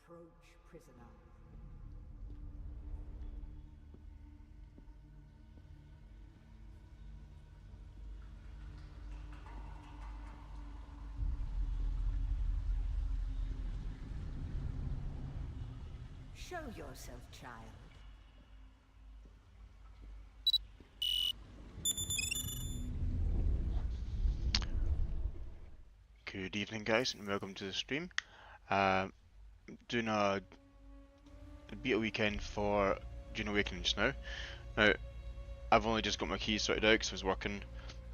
Approach, prisoner. Show yourself, child. Good evening, guys, and welcome to the stream. Doing a beta weekend for Dune Awakening just now. Now, I've only just got my keys sorted out because I was working.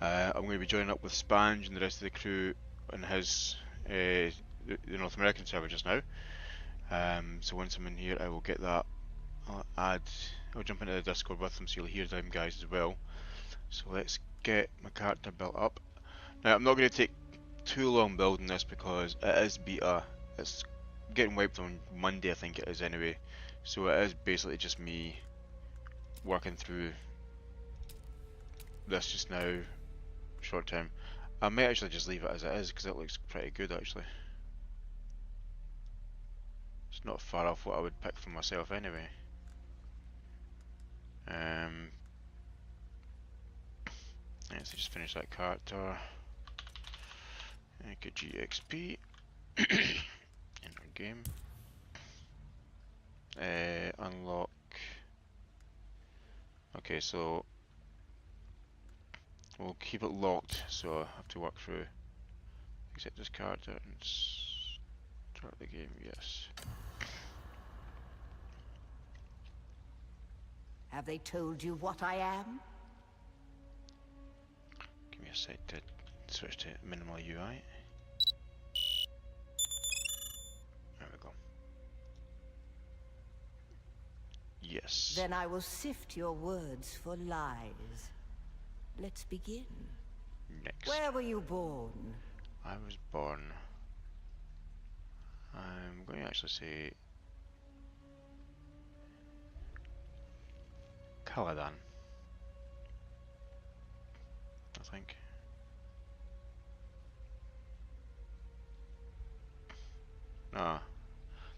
I'm going to be joining up with Spange and the rest of the crew on his the North American server just now. So once I'm in here, I will get that. I'll jump into the Discord with them, so you'll hear them guys as well. So let's get my character built up. Now, I'm not going to take too long building this because it is beta. It's getting wiped on Monday, I think it is anyway. So it is basically just me working through this just now, short term. I might actually just leave it as it is because it looks pretty good actually. It's not far off what I would pick for myself anyway. Let's just finish that character. Hakagxp. Enter game. Unlock. Okay, so we'll keep it locked, so I have to work through. Accept this character and start the game. Yes. Have they told you what I am? Give me a sec to switch to minimal UI. There we go. Yes. Then I will sift your words for lies. Let's begin. Next. Where were you born? I was born. I'm going to actually say Caladan, I think. Ah,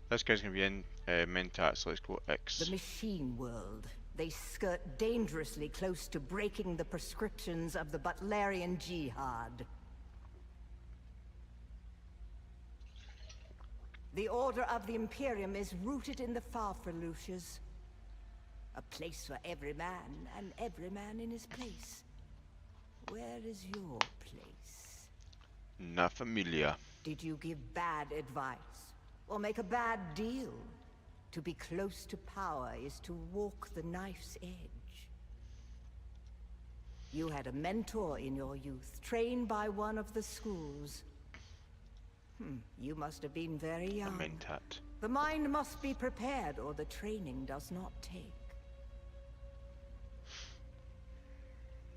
this guy's going to be in Mentat, so let's go X. The machine world. They skirt dangerously close to breaking the prescriptions of the Butlerian Jihad. The order of the Imperium is rooted in the Farfalucias. A place for every man, and every man in his place. Where is your place? Na familia. Did you give bad advice? Or make a bad deal? To be close to power is to walk the knife's edge. You had a mentor in your youth, trained by one of the schools. You must have been very young. Mentat. The mind must be prepared, or the training does not take.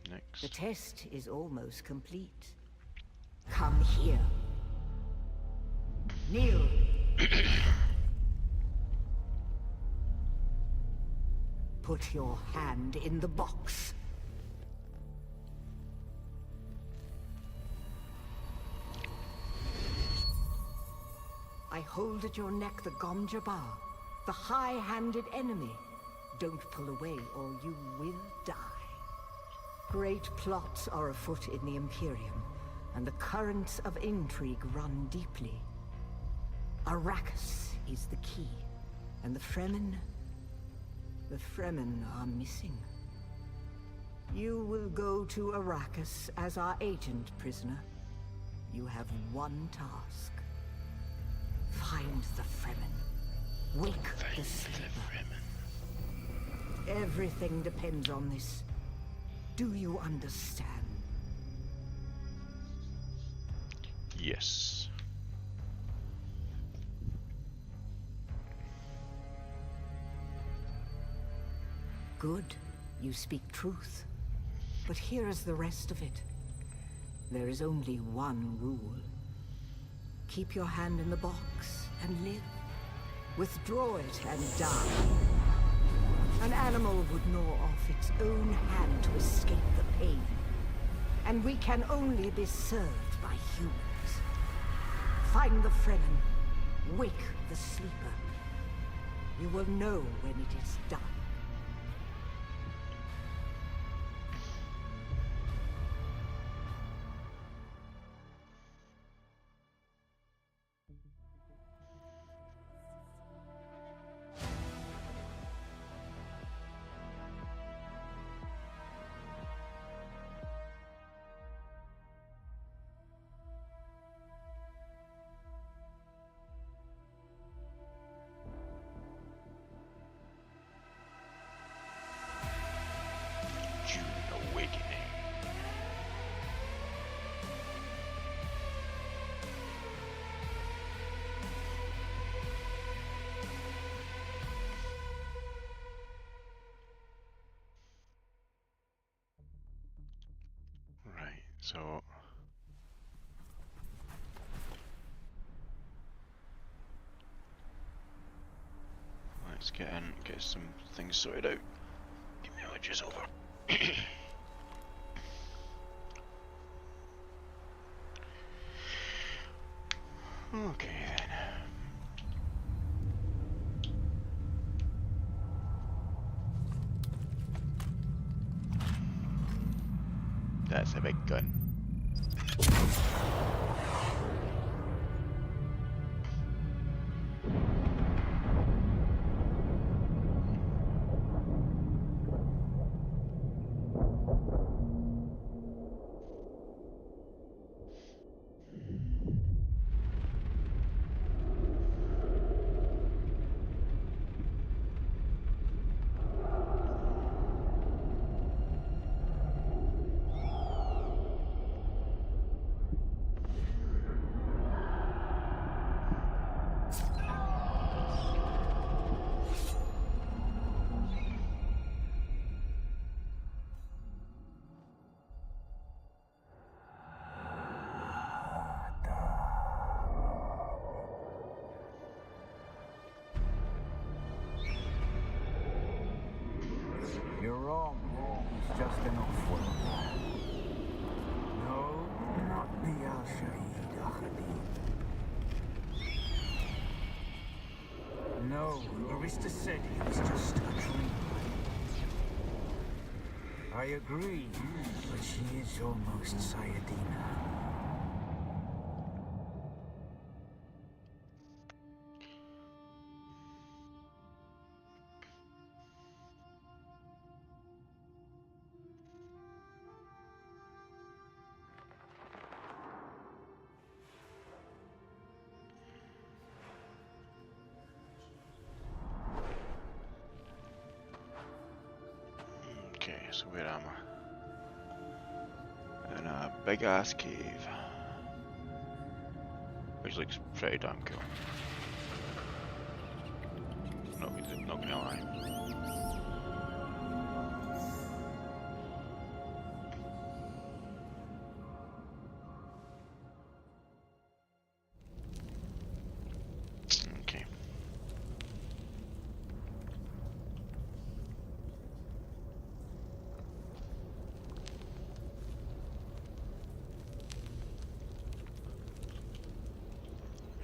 Next. The test is almost complete. Come here. Kneel. Put your hand in the box. I hold at your neck the Gomjabar, the high-handed enemy. Don't pull away or you will die. Great plots are afoot in the Imperium, and the currents of intrigue run deeply. Arrakis is the key, and the Fremen are missing. You will go to Arrakis as our agent, prisoner. You have one task. Find the Fremen. Wake the sleeper. Everything depends on this. Do you understand? Yes. Good. You speak truth. But here is the rest of it. There is only one rule. Keep your hand in the box and live. Withdraw it and die. An animal would gnaw off its own hand to escape the pain. And we can only be served by humans. Find the Fremen. Wake the sleeper. You will know when it is done. Dune Awakening. Right, so let's get in, get some things sorted out. Get my allergies over. Okay then. That's a big gun. You're wrong. It's just an off-world. No, not the Al-Shaheed Ahadi. No, Arista said he was just a dream. I agree, but she is almost Sayadina. Okay, so where am I? In a big ass cave. Which looks pretty damn cool. Not gonna lie. Okay.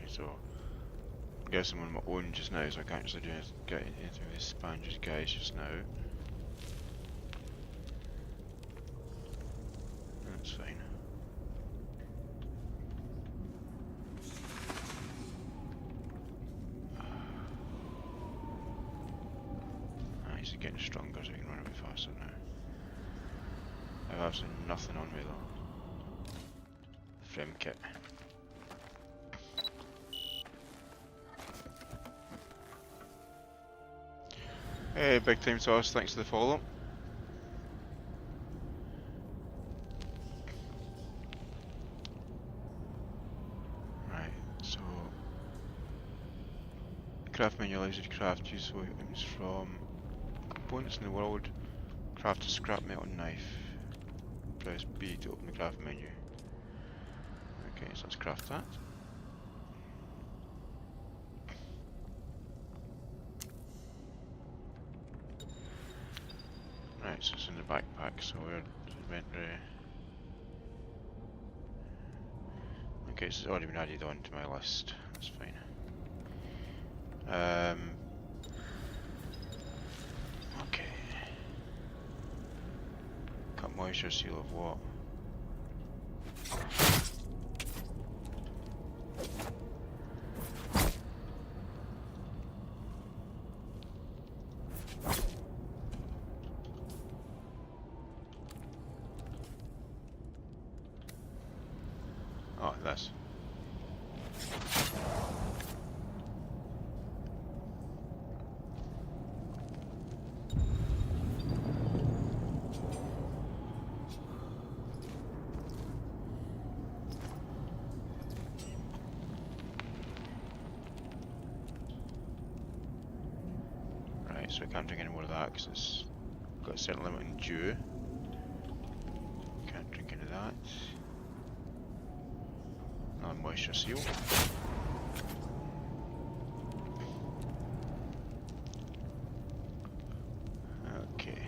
So, I guess I'm on my own just now, so I can't actually do get into this sponges guys just now. That's fine. He's getting stronger, so he can run a bit faster now. I have absolutely nothing on me though. Frame kit. Hey, big time sauce, thanks for the follow. Right, so craft menu allows you to craft useful items from components in the world. Craft a scrap metal knife. Press B to open the craft menu. Okay, so let's craft that. Right, so it's in the backpack, so we're inventory. Okay, so it's already been added onto my list. That's fine. Cut moisture seal of what? Oh, this. Right, so I can't drink any more of that because it's got a certain limit on dew. Can't drink any of that. Another moisture seal. Okay.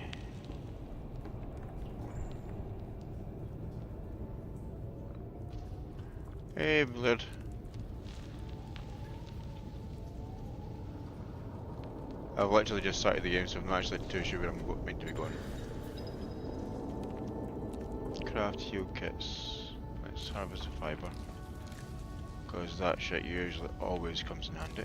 Hey, Blade. I've literally just started the game, so I'm not actually too sure where I'm meant to be going. Craft heal kits. Let's harvest the fibre. Because that shit usually always comes in handy.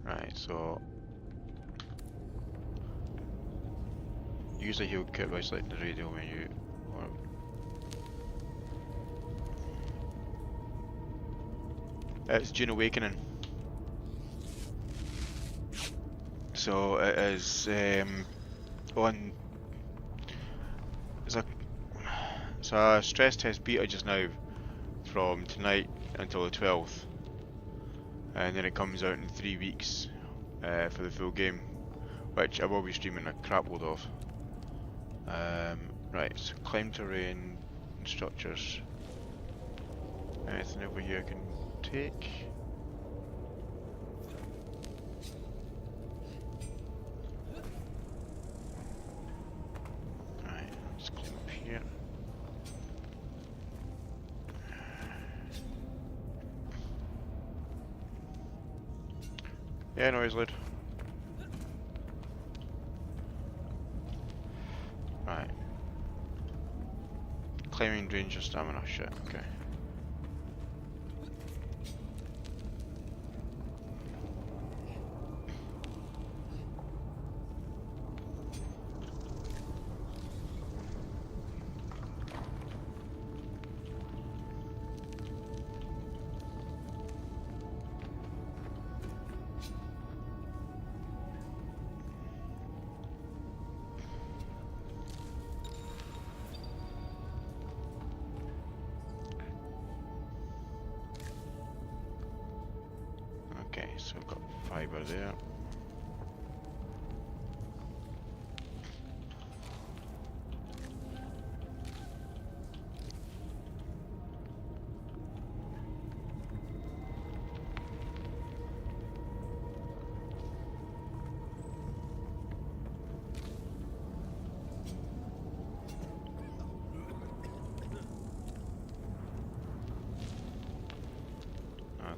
Right, so use a heal kit by selecting the radio menu or it's Dune Awakening. So it is on it's a stress test beta just now from tonight until the 12th. And then it comes out in 3 weeks for the full game, which I will be streaming a crap load of. Right, so climb terrain, structures. Anything over here I can take? Right, let's climb up here. Yeah, no worries, lad. Right. Climbing drains your stamina, shit, okay. Okay, so I've got fibre there.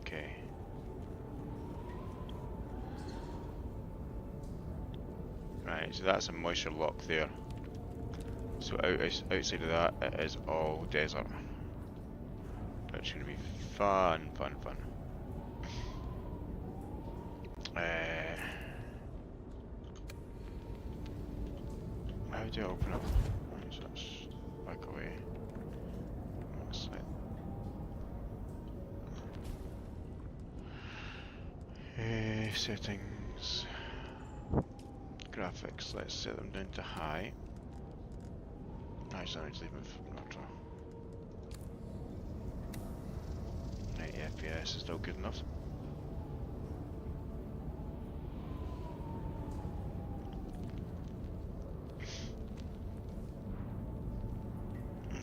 Okay. Right, so that's a moisture lock there. So outside of that, it is all desert. It's going to be fun, fun, fun. How do I open up? Right, so that's back away. Looks like settings, graphics. Let's set them down to high. Actually, I need to leave them for neutral. 90 FPS is still good enough.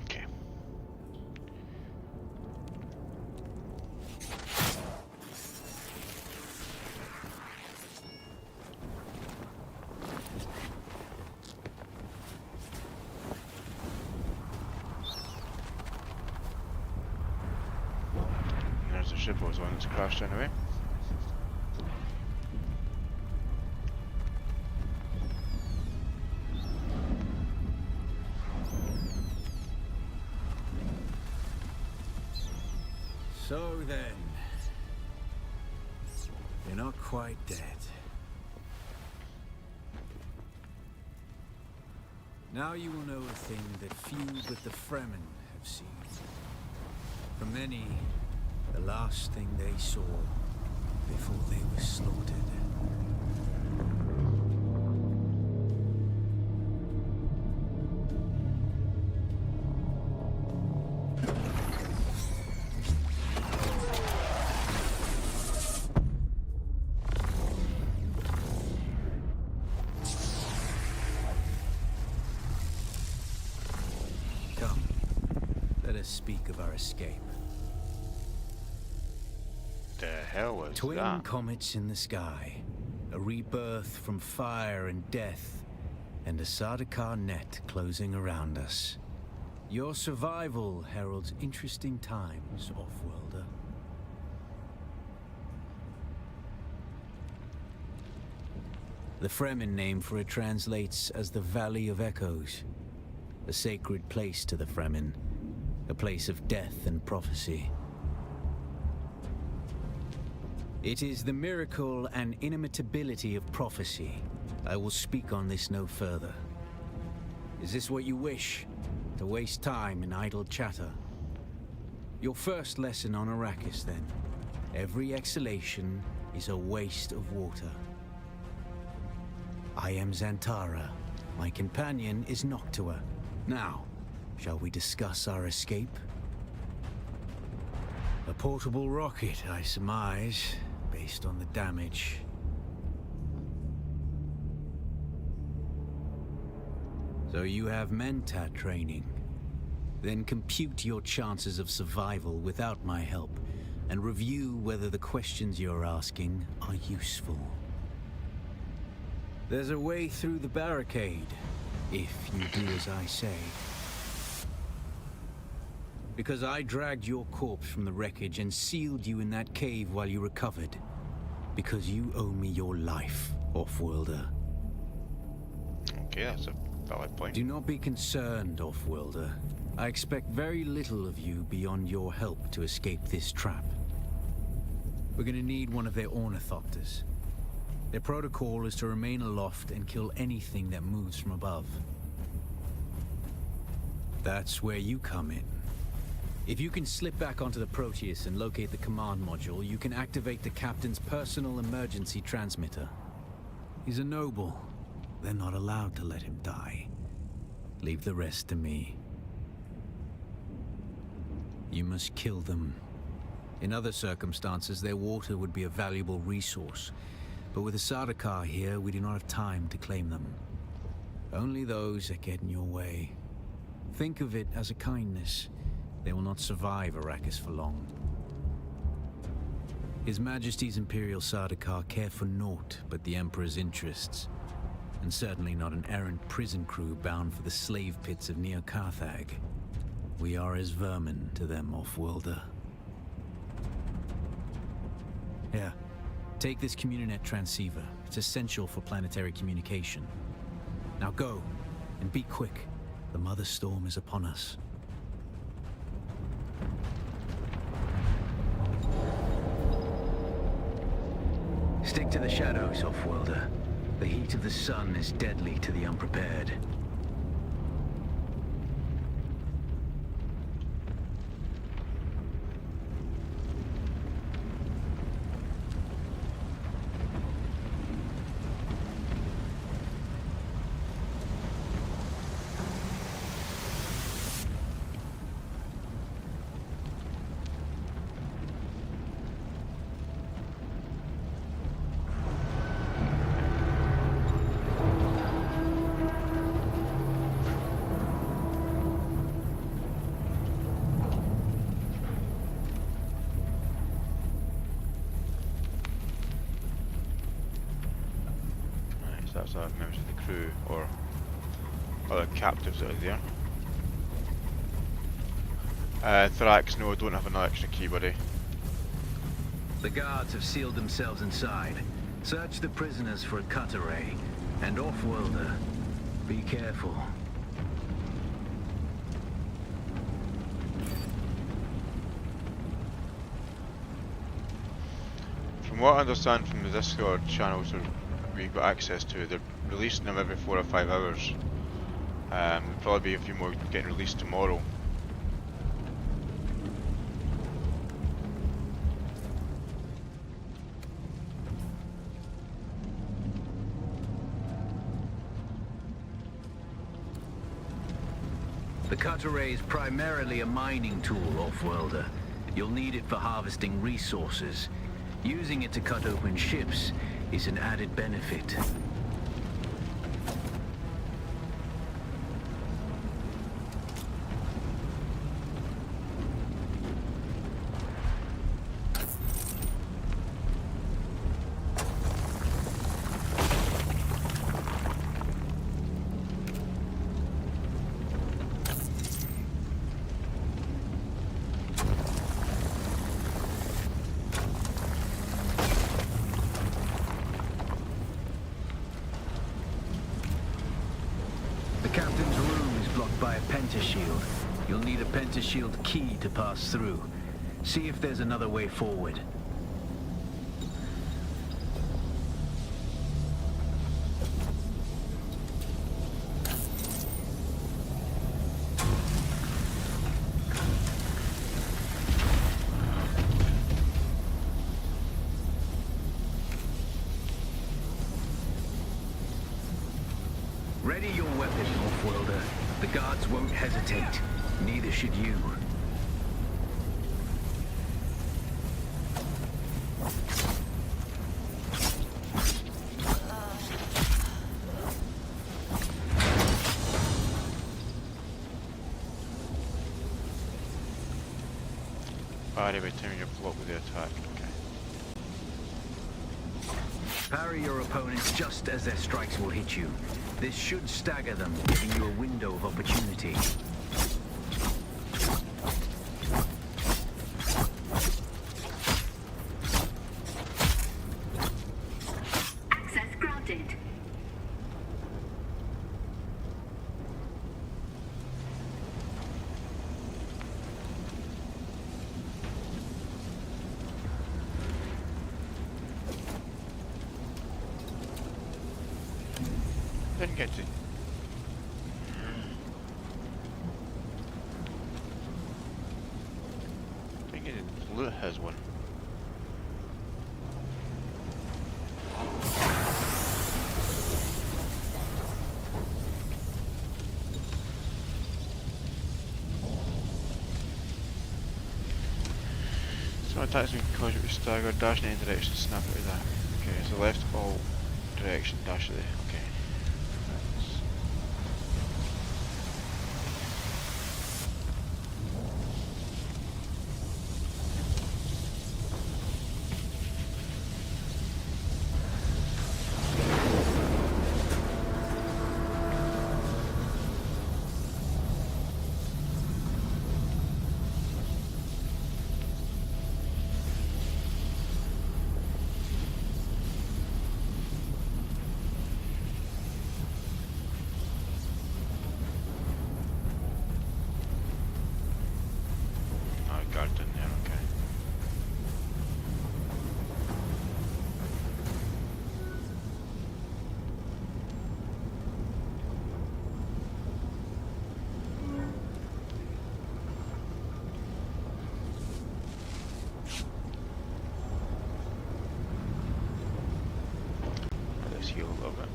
Okay. ship was the one that's crashed anyway. So then, you're not quite dead. Now you will know a thing that few but the Fremen have seen. For many, the last thing they saw before they were slaughtered. Come, let us speak of our escape. The hell was Twin that? comets in the sky, a rebirth from fire and death, and a Sardaukar net closing around us. Your survival heralds interesting times, Offworlder. The Fremen name for it translates as the Valley of Echoes, a sacred place to the Fremen, a place of death and prophecy. It is the miracle and inimitability of prophecy. I will speak on this no further. Is this what you wish? To waste time in idle chatter? Your first lesson on Arrakis, then. Every exhalation is a waste of water. I am Xantara. My companion is Noctua. Now, shall we discuss our escape? A portable rocket, I surmise, based on the damage. So you have Mentat training. Then compute your chances of survival without my help, and review whether the questions you're asking are useful. There's a way through the barricade, if you do as I say. Because I dragged your corpse from the wreckage and sealed you in that cave while you recovered. Because you owe me your life, Offworlder. Okay, that's a valid point. Do not be concerned, Offworlder. I expect very little of you beyond your help to escape this trap. We're gonna need one of their ornithopters. Their protocol is to remain aloft and kill anything that moves from above. That's where you come in. If you can slip back onto the Proteus and locate the command module, you can activate the captain's personal emergency transmitter. He's a noble. They're not allowed to let him die. Leave the rest to me. You must kill them. In other circumstances, their water would be a valuable resource. But with the Sardaukar here, we do not have time to claim them. Only those that get in your way. Think of it as a kindness. They will not survive Arrakis for long. His Majesty's Imperial Sardaukar care for naught but the Emperor's interests. And certainly not an errant prison crew bound for the slave pits of Neo Carthag. We are as vermin to them, Offworlder. Here, take this Communinet transceiver. It's essential for planetary communication. Now go, and be quick. The Mother Storm is upon us. Stick to the shadows, Offworlder. The heat of the sun is deadly to the unprepared. That's members of the crew or other captives that are there. Thrax, no, I don't have an extra key, buddy. The guards have sealed themselves inside. Search the prisoners for a cut array. And off-worlder, be careful. From what I understand from the Discord channels that we've got access to, they're releasing them every 4 or 5 hours. There'll probably be a few more getting released tomorrow. The cut array is primarily a mining tool, off-worlder. You'll need it for harvesting resources. Using it to cut open ships is an added benefit. Shield. You'll need a pentashield key to pass through. See if there's another way forward. Ready your weapon, off-worlder. The guards won't hesitate. Neither should you. Alright, every time you block with the attack, okay. Parry your opponents just as their strikes will hit you. This should stagger them, giving you a window of opportunity. Access granted. Didn't get to. I think it loot has one. So attacks me cause you to stagger, dash in any direction, snap out of that. Okay, so left all direction, dash there. Okay. Garden there, okay. Let's heal a little bit.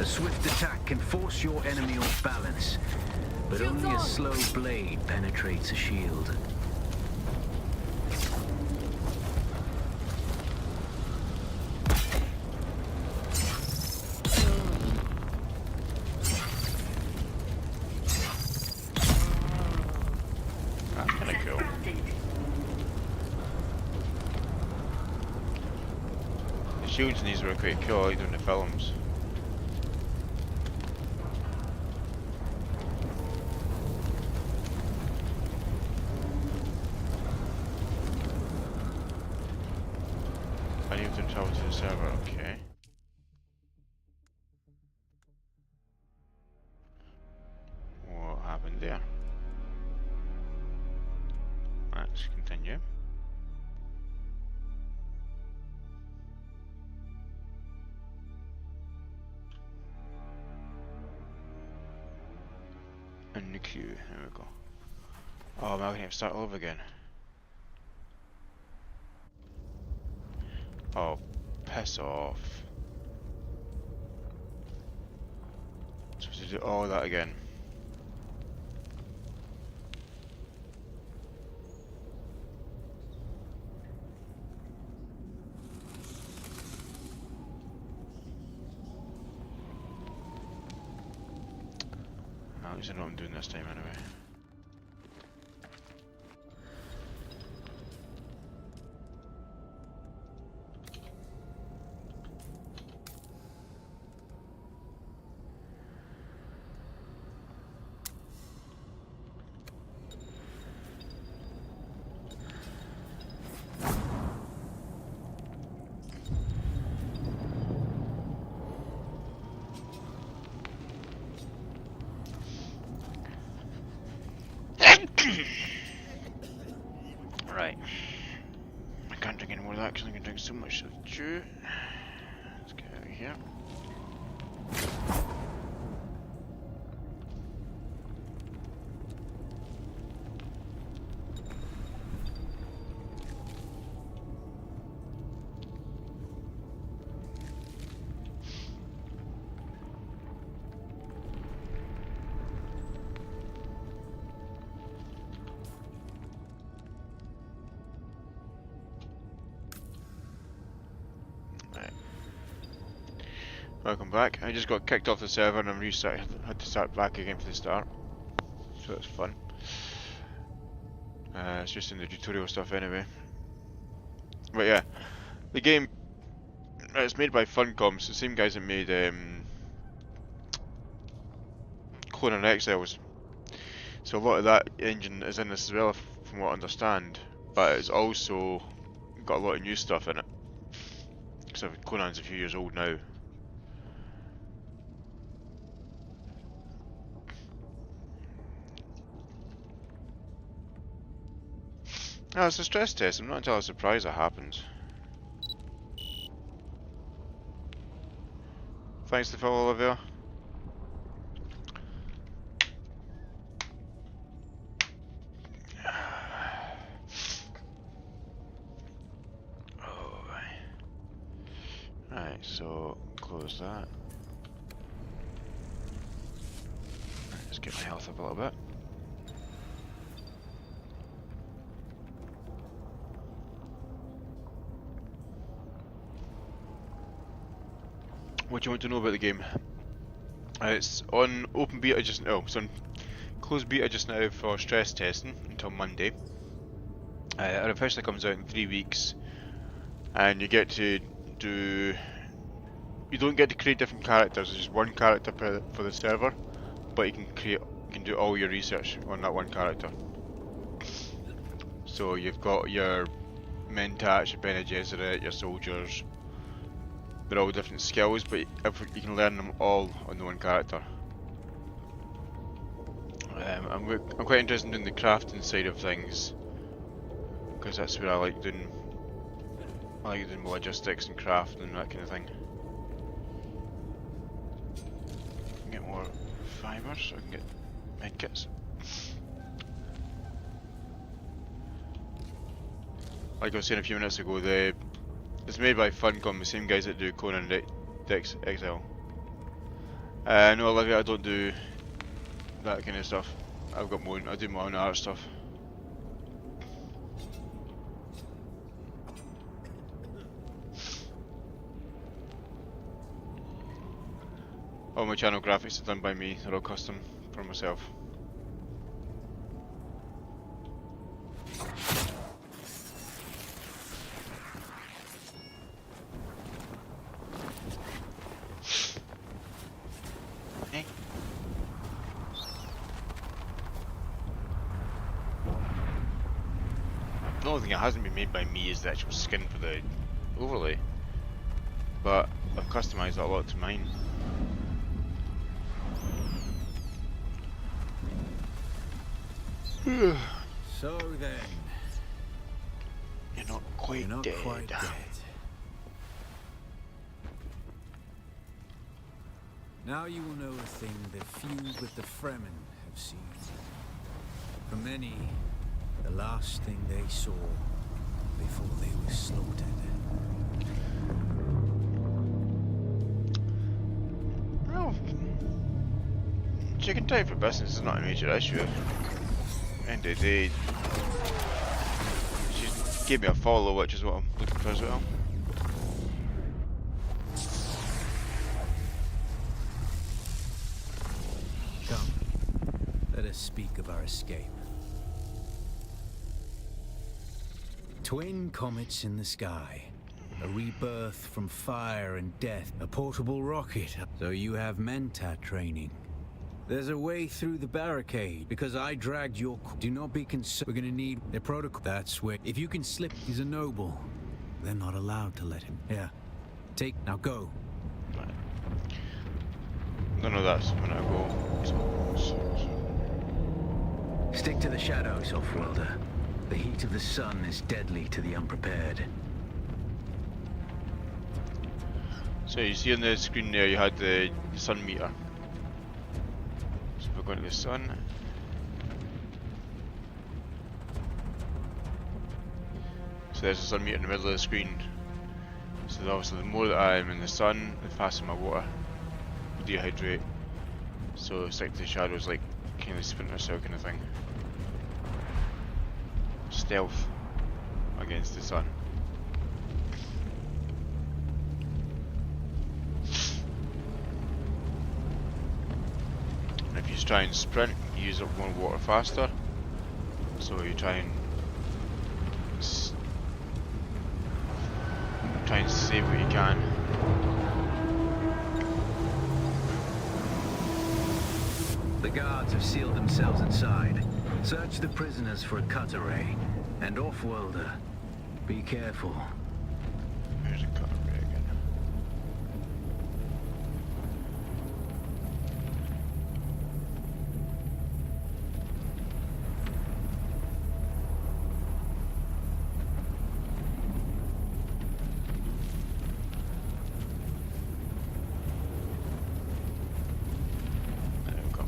A swift attack can force your enemy off balance, but only a slow blade penetrates a shield. shields in these were quite cool, like in the films. I need to travel to the server, okay. What happened there? Let's continue. And the queue, there we go. Oh, now I have to start all over again. Oh, piss off. Supposed to do all that again. At least I know what I'm doing this time anyway. Right. I can't drink any more of that because I'm going to drink so much of Dew. Let's get out of here. Welcome back. I just got kicked off the server and I'm had to start back again for the start. So that's fun. It's just in the tutorial stuff anyway. But yeah, the game, it's made by Funcom, so the same guys that made Clone and Exiles. So a lot of that engine is in this as well, from what I understand. But it's also got a lot of new stuff in it. Because Conan's a few years old now. No, it's a stress test. I'm not entirely surprised it happens. Thanks to follow, Olivia. Right, so close that. Let's get my health up a little bit. What do you want to know about the game? It's on open beta just now. It's on closed beta just now for stress testing until Monday. It officially comes out in 3 weeks, and you get to do. You don't get to create different characters. There's just one character for the server, but you can do all your research on that one character. So you've got your Mentats, your Bene Gesserit, your soldiers. They're all different skills, but you can learn them all on the one character. I'm quite interested in the crafting side of things, because that's where I like doing logistics and crafting and that kind of thing. Get more fibers so I can get medkits. Like I was saying a few minutes ago, it's made by Funcom, the same guys that do Conan Exile. No, Olivia, I don't do that kind of stuff. I do my own art stuff. All my channel graphics are done by me, they're all custom for myself. The only thing that hasn't been made by me is the actual skin for the overlay, but I've customised that a lot to mine. So then, You're not quite you're not dead. quite dead. Now you will know a thing that few but the Fremen have seen. For many, the last thing they saw before they were slaughtered. Well, chicken time for business is not a major issue. End of the day, she gave me a follow, which is what I'm looking for as well. Come, let us speak of our escape. Twin comets in the sky. A rebirth from fire and death. A portable rocket. So you have Mentat training. There's a way through the barricade, because I dragged your... Do not be concerned. We're gonna need a protocol. That's where... If you can slip, he's a noble. They're not allowed to let him. Yeah. Take... Now go. Right. None of that's when I go. Stick to the shadows, Offworlder. The heat of the sun is deadly to the unprepared. So you see on the screen there, you had the sun meter. So if we're going to the sun. So there's the sun meter in the middle of the screen. So obviously the more that I am in the sun, the faster my water will dehydrate. So stick to the shadows like kind of Splinter Cell kind of thing. Stealth against the sun. And if you try and sprint, you use up more water faster. So you try and save what you can. The guards have sealed themselves inside. Search the prisoners for a cut array. And Offworlder, be careful. There's a cut array again. There we go.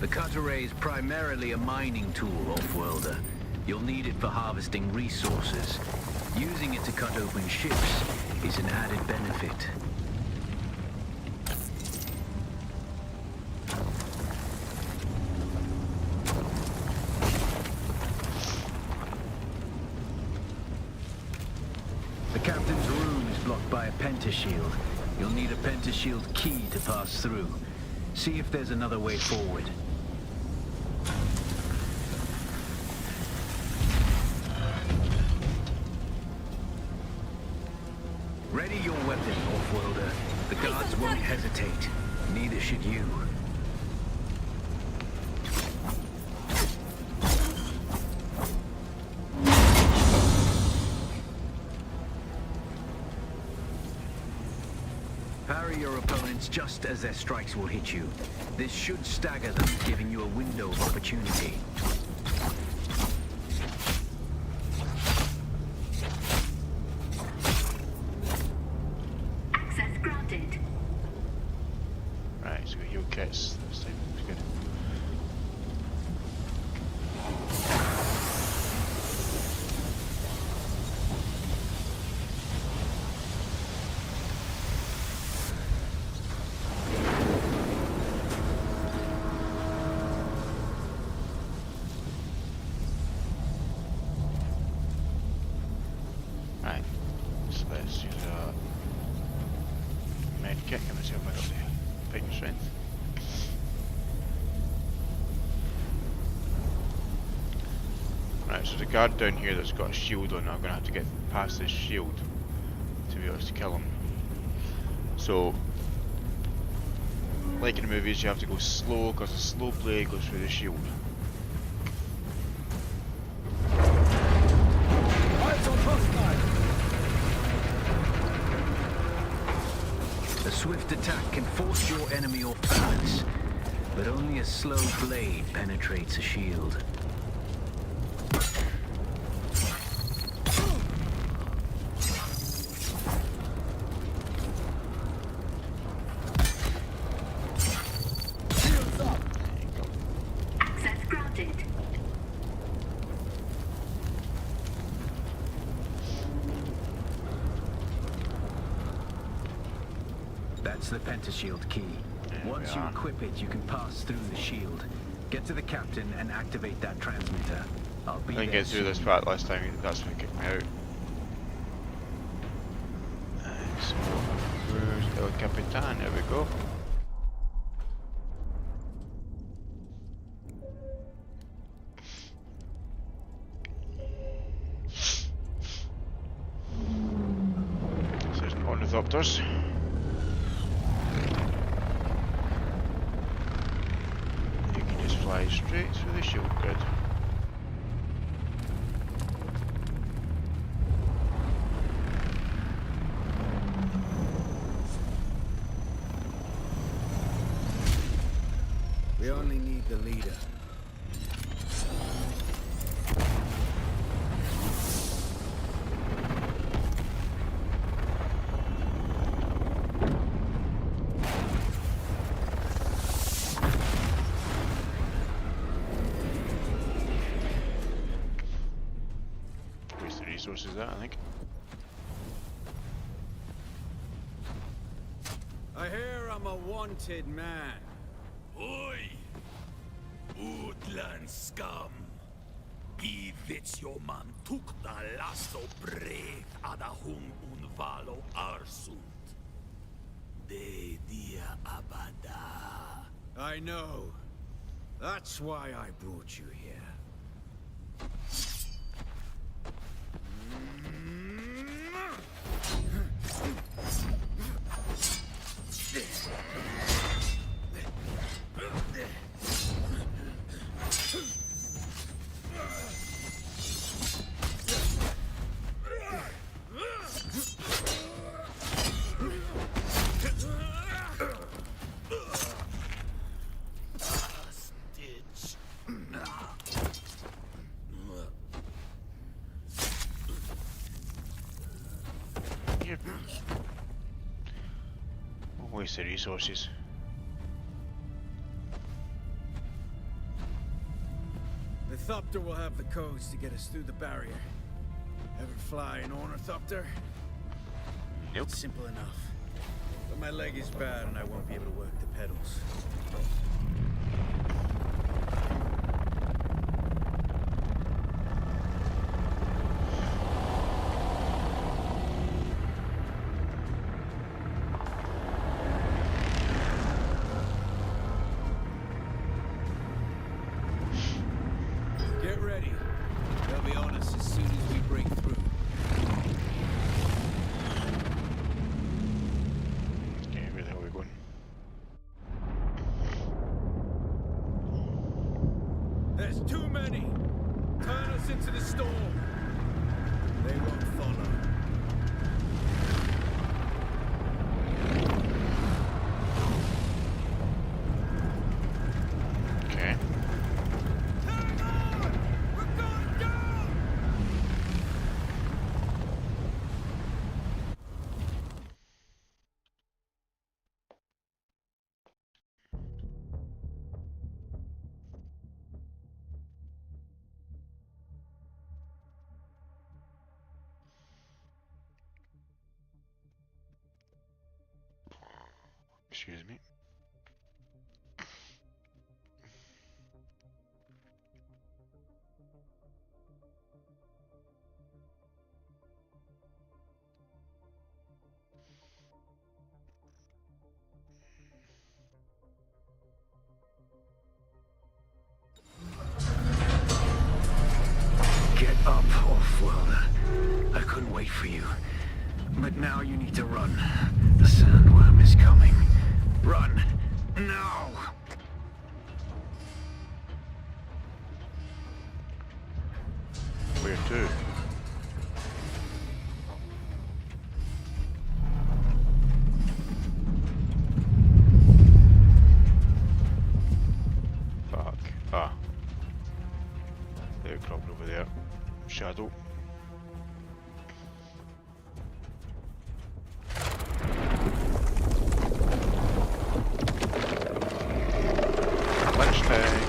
The cut array is primarily a mining tool, Offworlder. You'll need it for harvesting resources. Using it to cut open ships is an added benefit. The captain's room is blocked by a pentashield. You'll need a pentashield key to pass through. See if there's another way forward. Ready your weapon, Offworlder. The guards won't hesitate. Neither should you. Parry your opponents just as their strikes will hit you. This should stagger them, giving you a window of opportunity. Access granted. Right, so we got heal kits this time. That's good. Right, so let's use a med kit. Let me see if I got the fighting strength. Right, so the guard down here that's got a shield on, I'm gonna have to get past this shield to be able to kill him. So, like in the movies, you have to go slow because a slow blade goes through the shield. A swift attack can force your enemy off balance, but only a slow blade penetrates a shield. Access granted. That's the pentashield key. Once you equip it, you can pass through the shield. Get to the captain and activate that transmitter. I'll be I didn't there get through this soon. part last time, that's what kicked me out. So, where's El Capitan? There we go. So there's ornithopters. You can just fly straight through the shield grid. We only need the leader. Waste the resources that, I think. I hear I'm a wanted man. Oi! Utland scum! I man tukta lasso brev ada hung un valo arsund. De dia abada. I know. That's why I brought you here. Stitch. Here. Don't waste the resources. The Thopter will have the codes to get us through the barrier. Ever fly an ornithopter? Nope. It's simple enough. But my leg is bad and I won't be able to work the pedals. Get ready. They'll be on us as soon as we break through. Okay, where the hell are we going? There's too many! Turn us into the storm! They won't follow. Okay. Hang on! We're going down! Excuse me. Get up, off-worlder. I couldn't wait for you. But now you need to run. The sandworm is coming. Run! Now! Where to? Ah. The crop over there. Shadow. Lunchtime.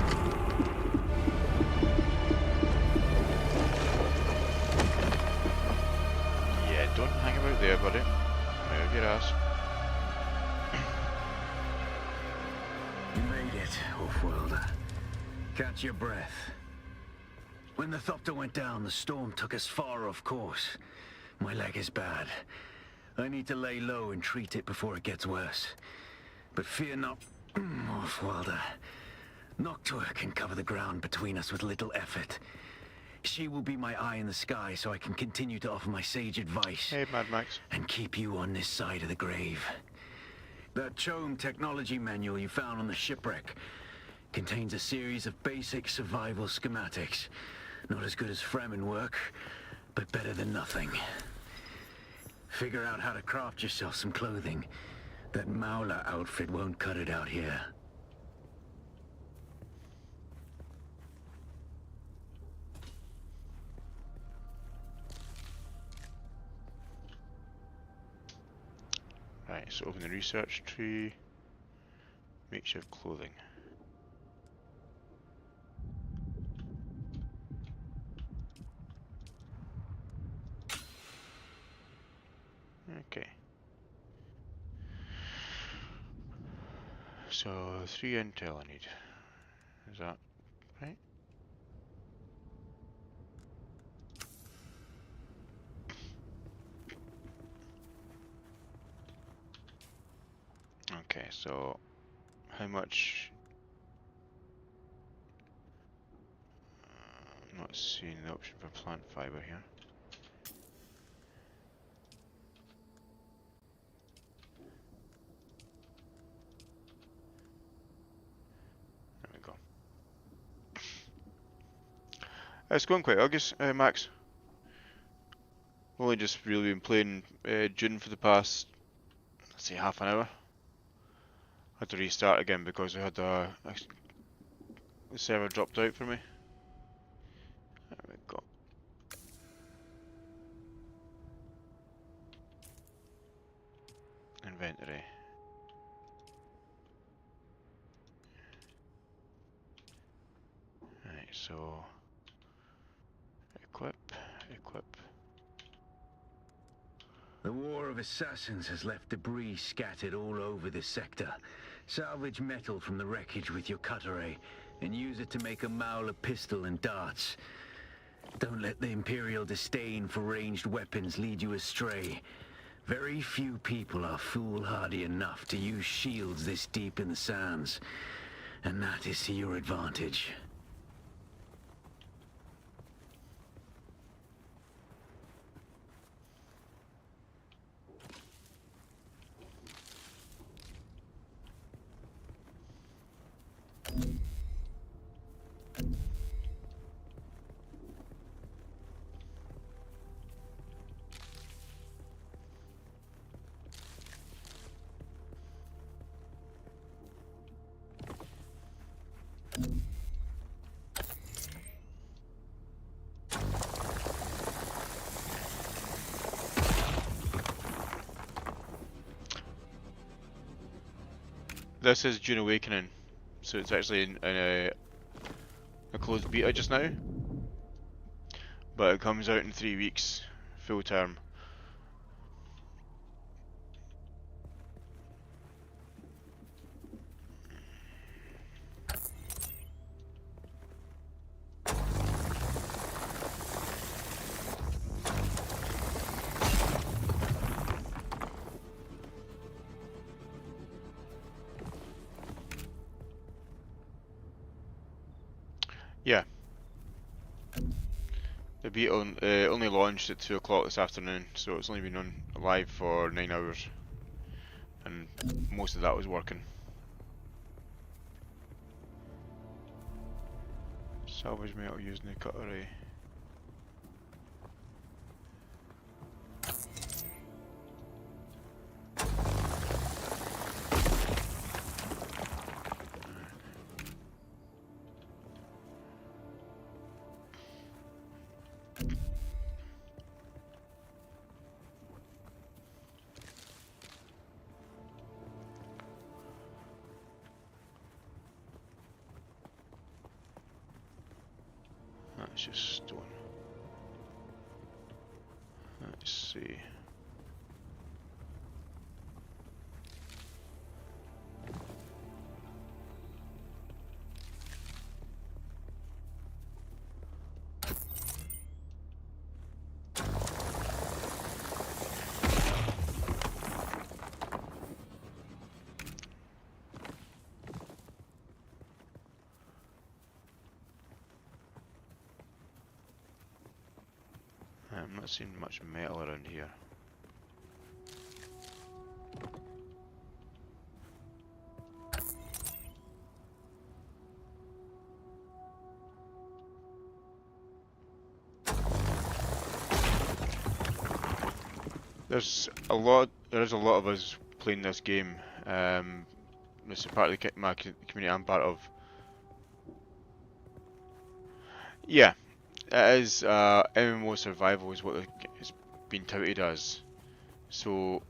Yeah, don't hang about there, buddy. Move your ass. You made it, Wolfworlder. Catch your breath. When the Thopter went down, the storm took us far off course. My leg is bad. I need to lay low and treat it before it gets worse. But fear not, Wolfworlder. Noctua can cover the ground between us with little effort. She will be my eye in the sky so I can continue to offer my sage advice. Hey, Mad Max. And keep you on this side of the grave. That Chome technology manual you found on the shipwreck contains a series of basic survival schematics. Not as good as Fremen work, but better than nothing. Figure out how to craft yourself some clothing. That Maula outfit won't cut it out here. Right, so open the research tree. Makeshift clothing. Okay. So 3 intel I need. Is that right? Okay, so how much? I'm not seeing the option for plant fiber here. There we go. It's going quite August, Max. Only just really been playing Dune for the past, let's say, half an hour. Had to restart again because I had the server dropped out for me. There we go. Inventory. Right, so equip. The War of Assassins has left debris scattered all over this sector. Salvage metal from the wreckage with your cutter and use it to make a Maula pistol and darts. Don't let the Imperial disdain for ranged weapons lead you astray. Very few people are foolhardy enough to use shields this deep in the sands, and that is to your advantage. This is Dune Awakening, so it's actually in a closed beta just now, but it comes out in 3 weeks, full term. Yeah. The beta only launched at 2 o'clock this afternoon, so it's only been on live for 9 hours, and most of that was working. Salvage metal using the cutlery. It's just stone. Let's see. I'm not seeing much metal around here. There's a lot of us playing this game. This is part of my community I'm part of. Yeah, it is MMO survival is what it's been touted as. So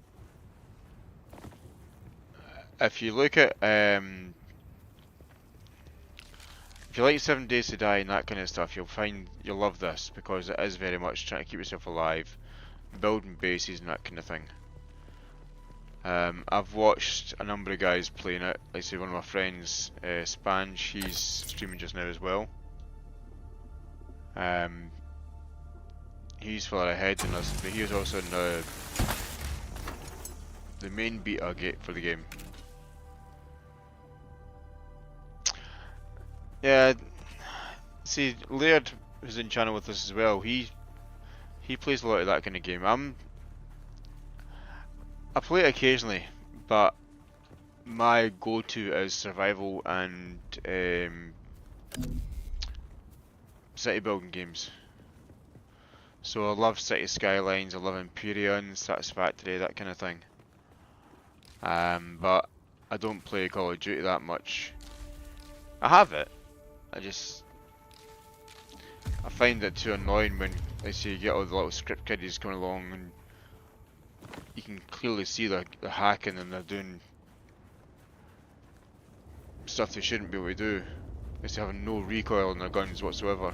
if you look at if you like 7 Days to Die and that kind of stuff, you'll love this because it is very much trying to keep yourself alive, building bases and that kind of thing. I've watched a number of guys playing it. Like say one of my friends, Spange, he's streaming just now as well. He's further ahead than us, but he is also in the main beta gate for the game. Yeah, see, Laird, who's in channel with us as well, he plays a lot of that kind of game. I play it occasionally, but my go-to is survival and city building games. So I love City Skylines, I love Imperium, Satisfactory, that kind of thing. But I don't play Call of Duty that much. I have it. I find it too annoying when, let's say, you get all the little script kiddies coming along and you can clearly see the hacking and they're doing stuff they shouldn't be able to do. It's having no recoil on their guns whatsoever.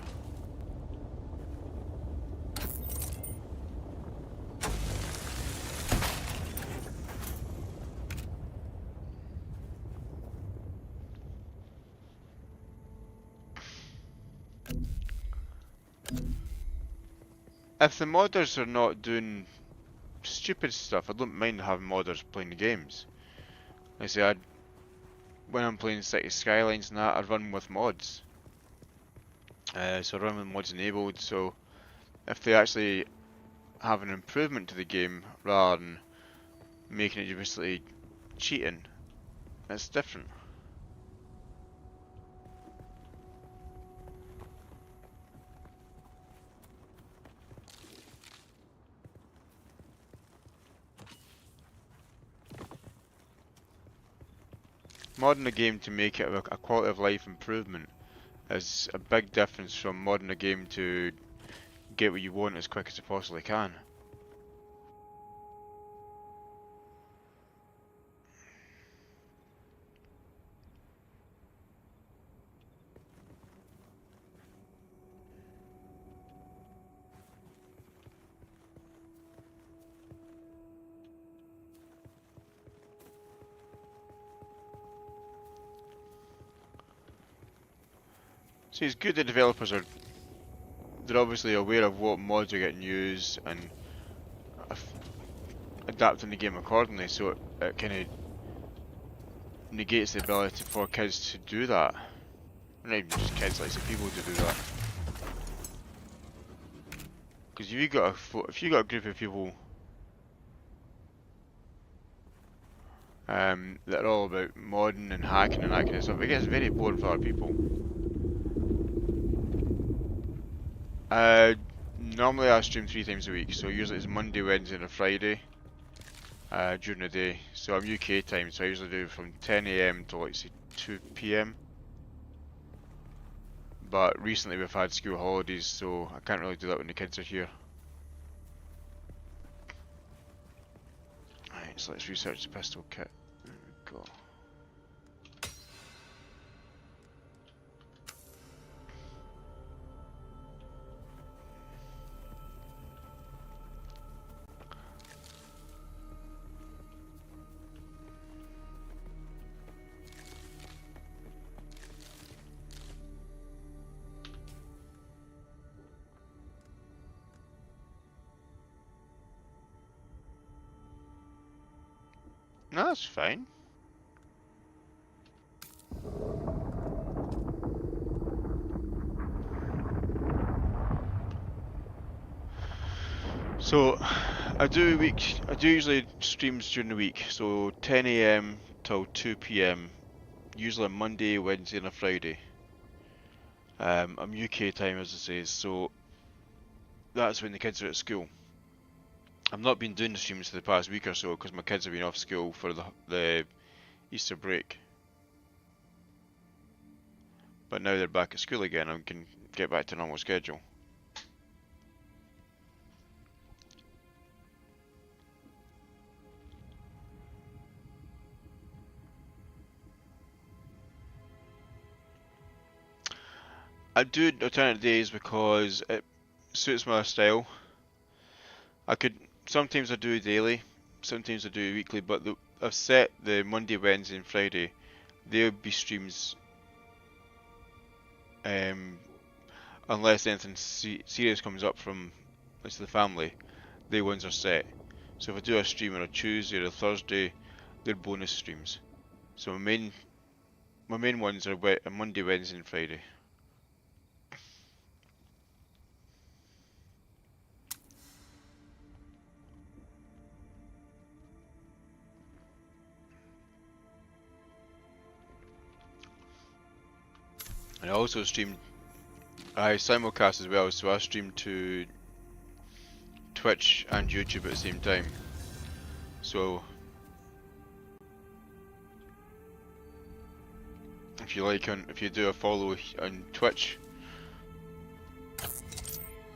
If the modders are not doing stupid stuff, I don't mind having modders playing the games. Like I say, when I'm playing City Skylines and that, I run with mods. So I run with mods enabled, so if they actually have an improvement to the game rather than making it basically cheating, it's different. Modding the game to make it a quality of life improvement is a big difference from modding a game to get what you want as quick as you possibly can. So it's good that developers they're obviously aware of what mods are getting used and adapting the game accordingly, so it kind of negates the ability for kids to do that. Not even just kids, like people to do that. Because if you got a group of people that are all about modding and hacking and that kind of stuff, it gets very boring for other people. Normally I stream 3 times a week, so usually it's Monday, Wednesday and a Friday during the day. So I'm UK time, so I usually do from 10 AM to like say 2 PM. But recently we've had school holidays, so I can't really do that when the kids are here. Alright, so let's research the pistol kit. There we go. No, that's fine. So, I do usually streams during the week, so 10 AM till 2 PM, usually a Monday, Wednesday and a Friday. I'm UK time as I say, so that's when the kids are at school. I've not been doing the streams for the past week or so because my kids have been off school for the Easter break. But now they're back at school again, I can get back to normal schedule. I do alternate days because it suits my style. Sometimes I do daily, sometimes I do weekly, but I've set the Monday, Wednesday and Friday. They'll be streams unless anything serious comes up from the family. They ones are set. So if I do a stream on a Tuesday or a Thursday, they're bonus streams. So my main ones are Monday, Wednesday and Friday. And I also I simulcast as well, so I stream to Twitch and YouTube at the same time. So if you do a follow on Twitch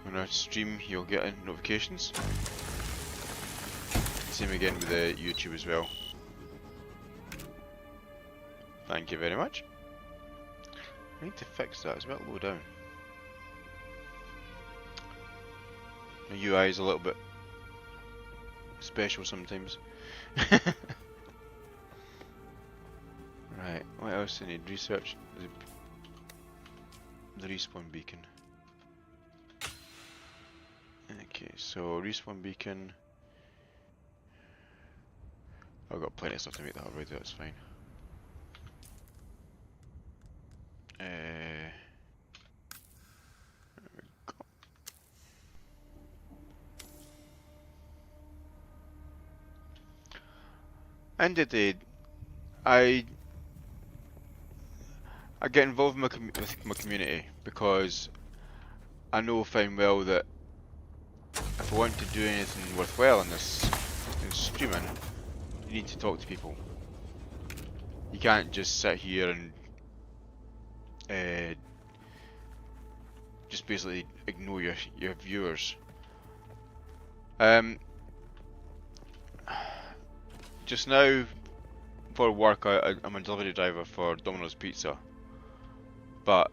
when I stream, you'll get notifications. Same again with the YouTube as well. Thank you very much. I need to fix that, it's a bit low down. The UI is a little bit special sometimes. Right, what else do I need? Research the respawn beacon. Okay, so respawn beacon. I've got plenty of stuff to make that already, that's fine. There we go. End of the day, I get involved with my community because I know fine well that if I want to do anything worthwhile in streaming, you need to talk to people. You can't just sit here and just basically ignore your viewers. Just now for work I'm a delivery driver for Domino's Pizza, but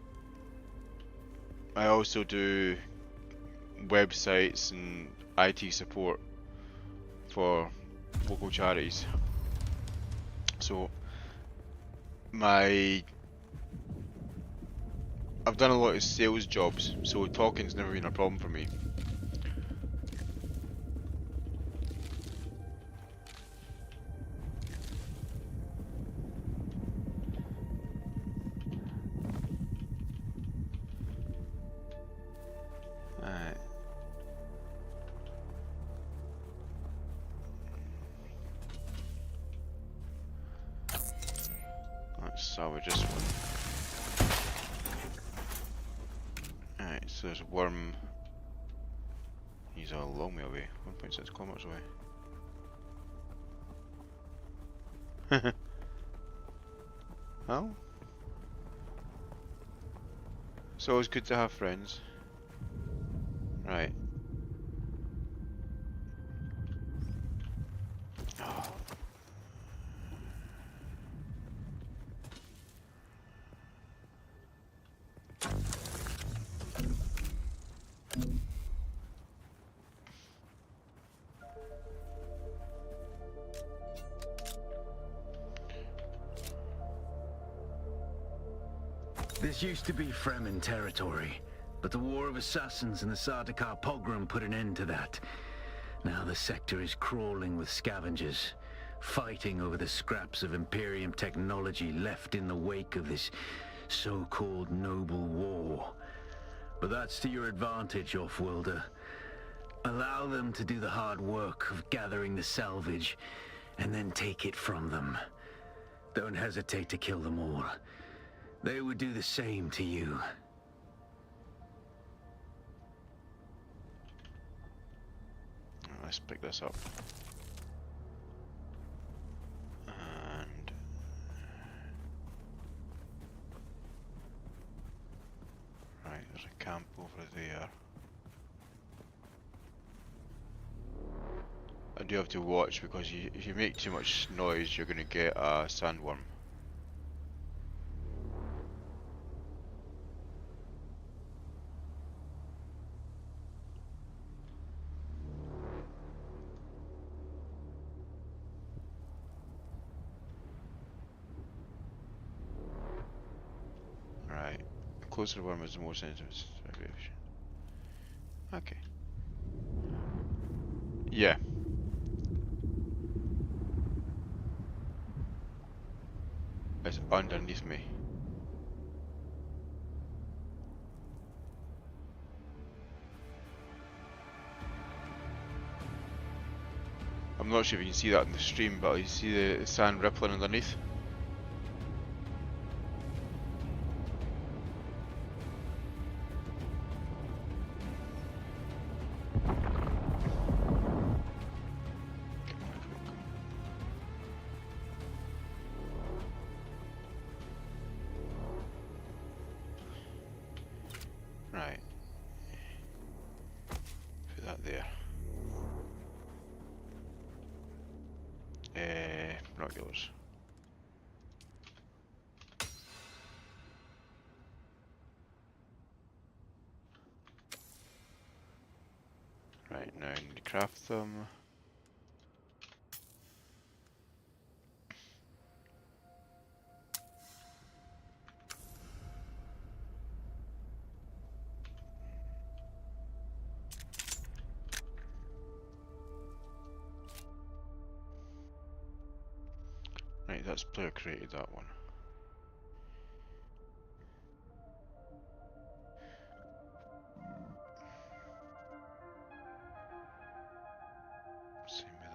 I also do websites and IT support for local charities. So I've done a lot of sales jobs, so talking's never been a problem for me. Alright. Let's salvage this one. So there's a worm. He's a long way away, 1.6 kilometers away. Well, it's always good to have friends. Right. Oh. This used to be Fremen territory, but the War of Assassins and the Sardaukar pogrom put an end to that. Now the sector is crawling with scavengers. fighting over the scraps of Imperium technology left in the wake of this so-called noble war. But that's to your advantage, off-worlder. Allow them to do the hard work of gathering the salvage, and then take it from them. Don't hesitate to kill them all. They would do the same to you. Let's pick this up. And right, there's a camp over there. I do have to watch because if you make too much noise, you're going to get a sandworm. Right, closer worm is the more sensitive vibration. Okay. Yeah. It's underneath me. I'm not sure if you can see that in the stream, but you see the sand rippling underneath. Right. Put that there. Binoculars. Right, now I need to craft them. Right, that's player created that one. Same with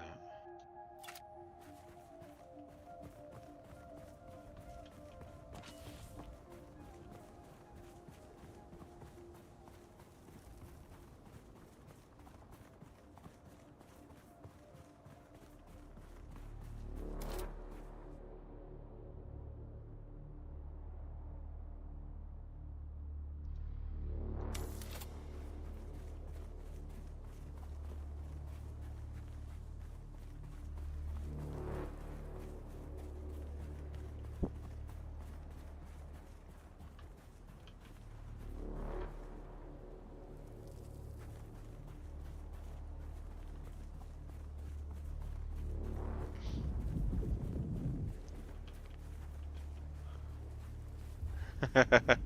that.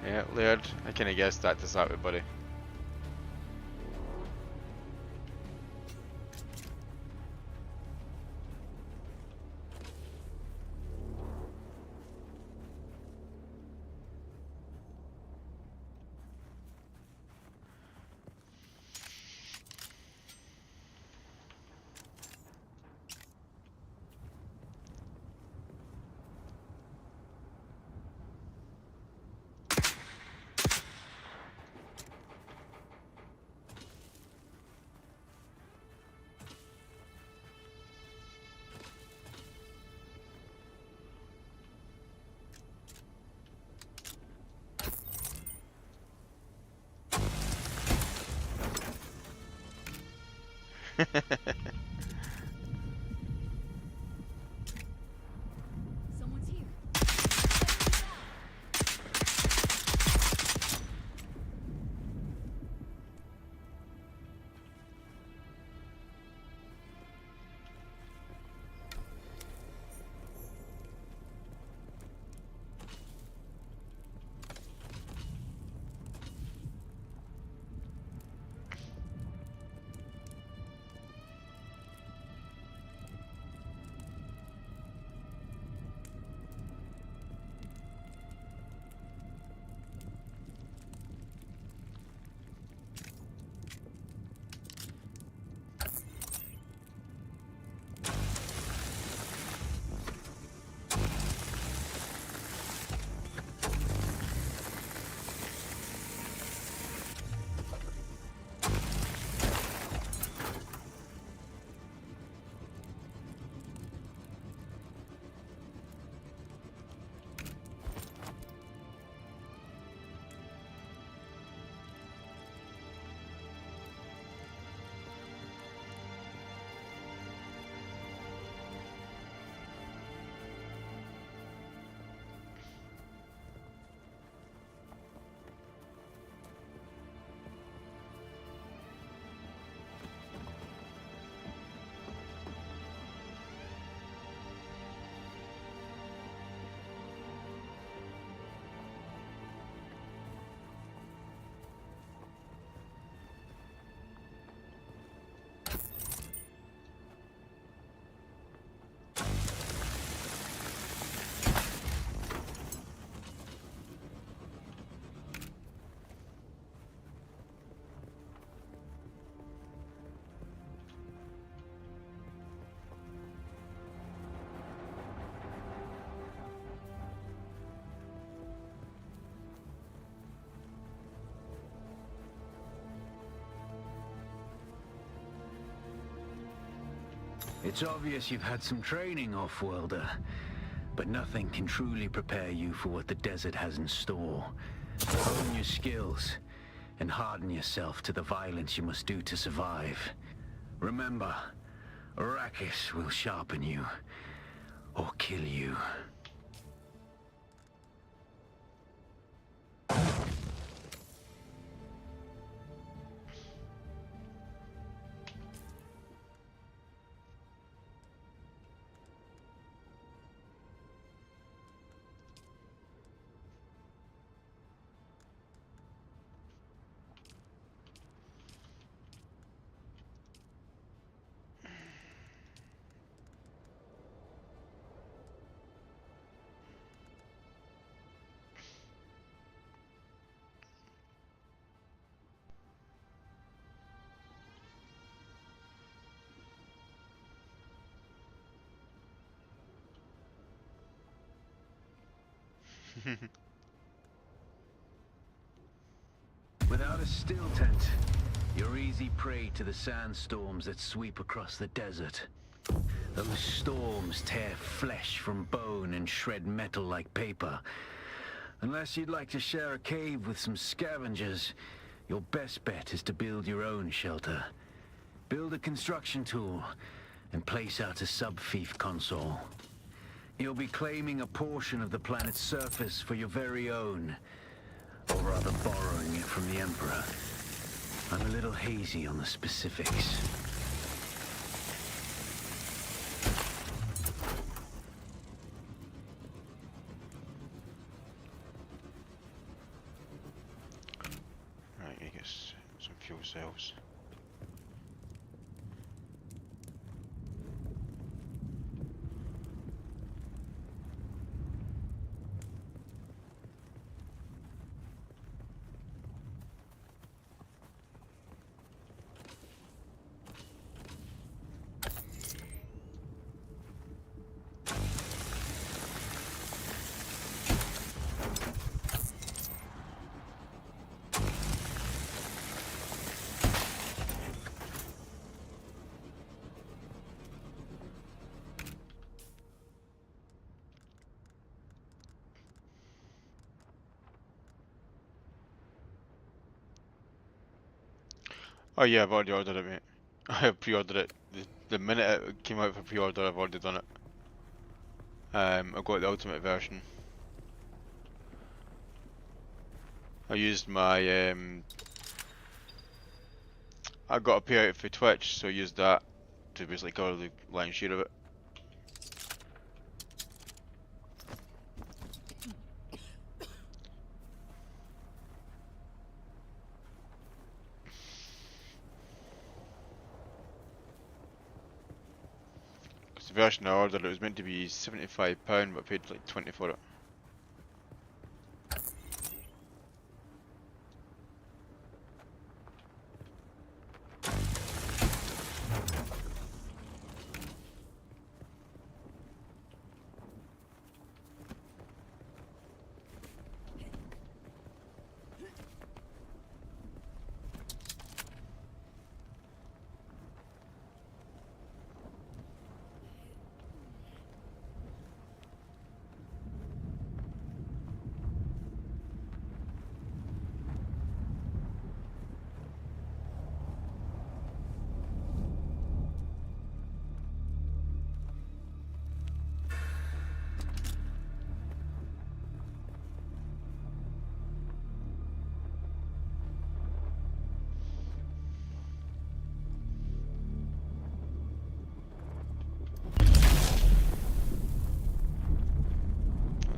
Yeah, Laird, I kinda guessed that to start with, buddy. Someone's here. It's obvious you've had some training, off-worlder, but nothing can truly prepare you for what the desert has in store. Hone your skills, and harden yourself to the violence you must do to survive. Remember, Arrakis will sharpen you, or kill you. Without a still tent, you're easy prey to the sandstorms that sweep across the desert. Those storms tear flesh from bone and shred metal like paper. Unless you'd like to share a cave with some scavengers, your best bet is to build your own shelter. Build a construction tool and place out a sub-fief console. You'll be claiming a portion of the planet's surface for your very own, or rather borrowing it from the Emperor. I'm a little hazy on the specifics. Right, I guess some fuel cells. Oh yeah, I've already ordered it, mate. I have pre-ordered it. The minute it came out for pre-order, I've already done it. I've got the ultimate version. I used my I got a payout for Twitch, so I used that to basically cover the lion's share of it. Because the version I ordered, it was meant to be £75, but I paid like 20 for it.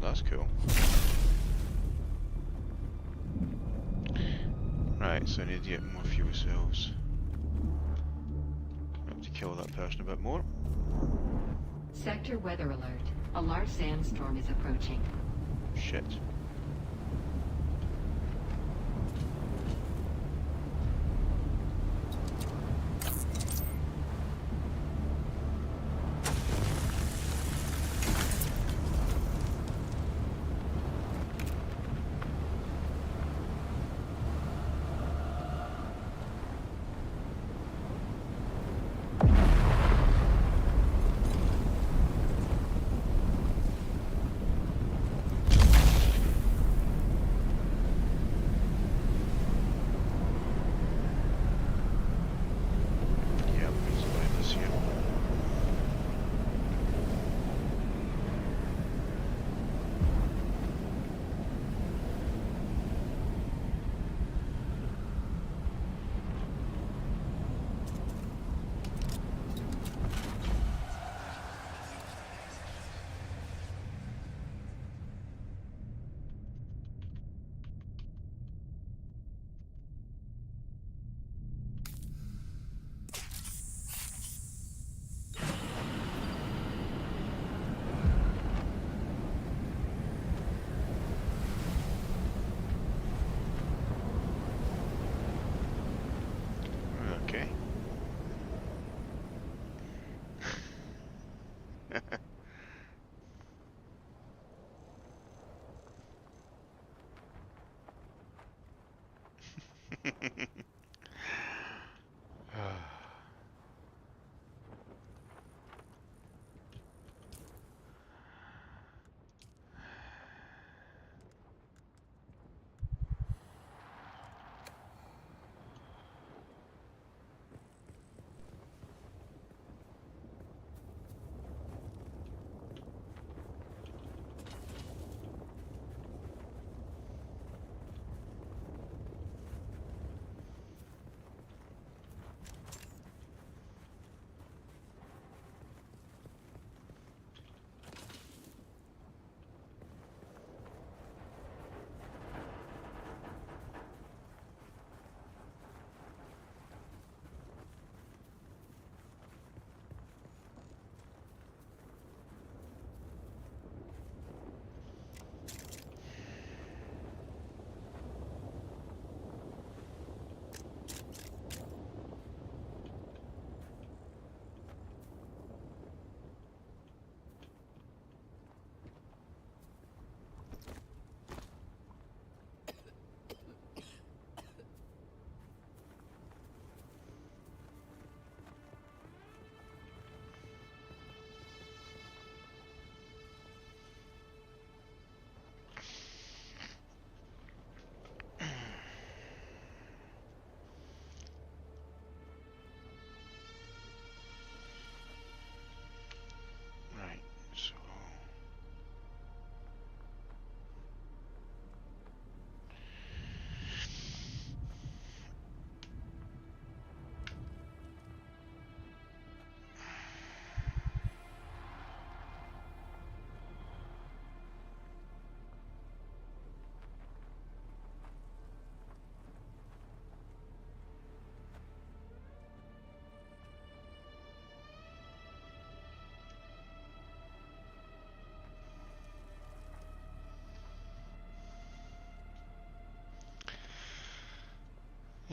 That's cool. Right, so I need to get more fuel cells. I have to kill that person a bit more. Sector weather alert. A large sandstorm is approaching. Shit.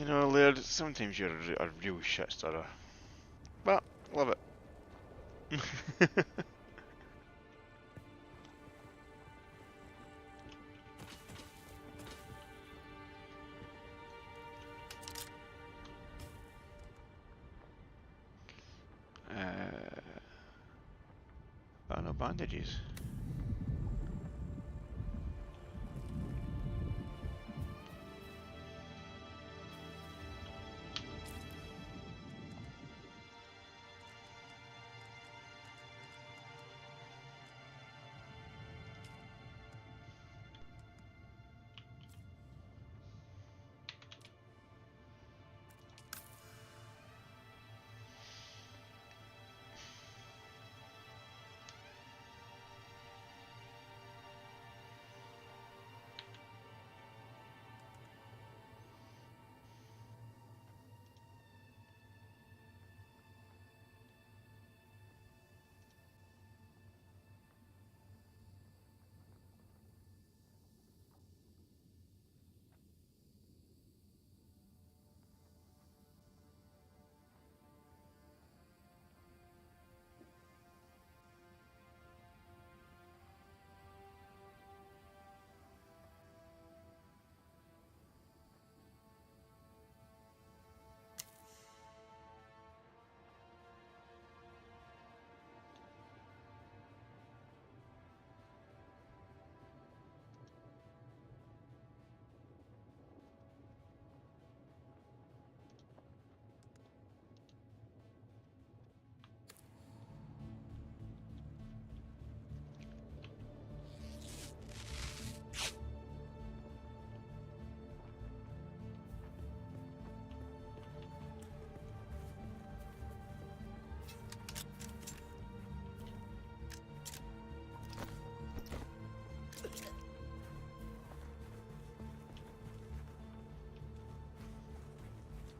You know, Laird, sometimes you're a real shit stirrer. But, love it. Oh, no bandages.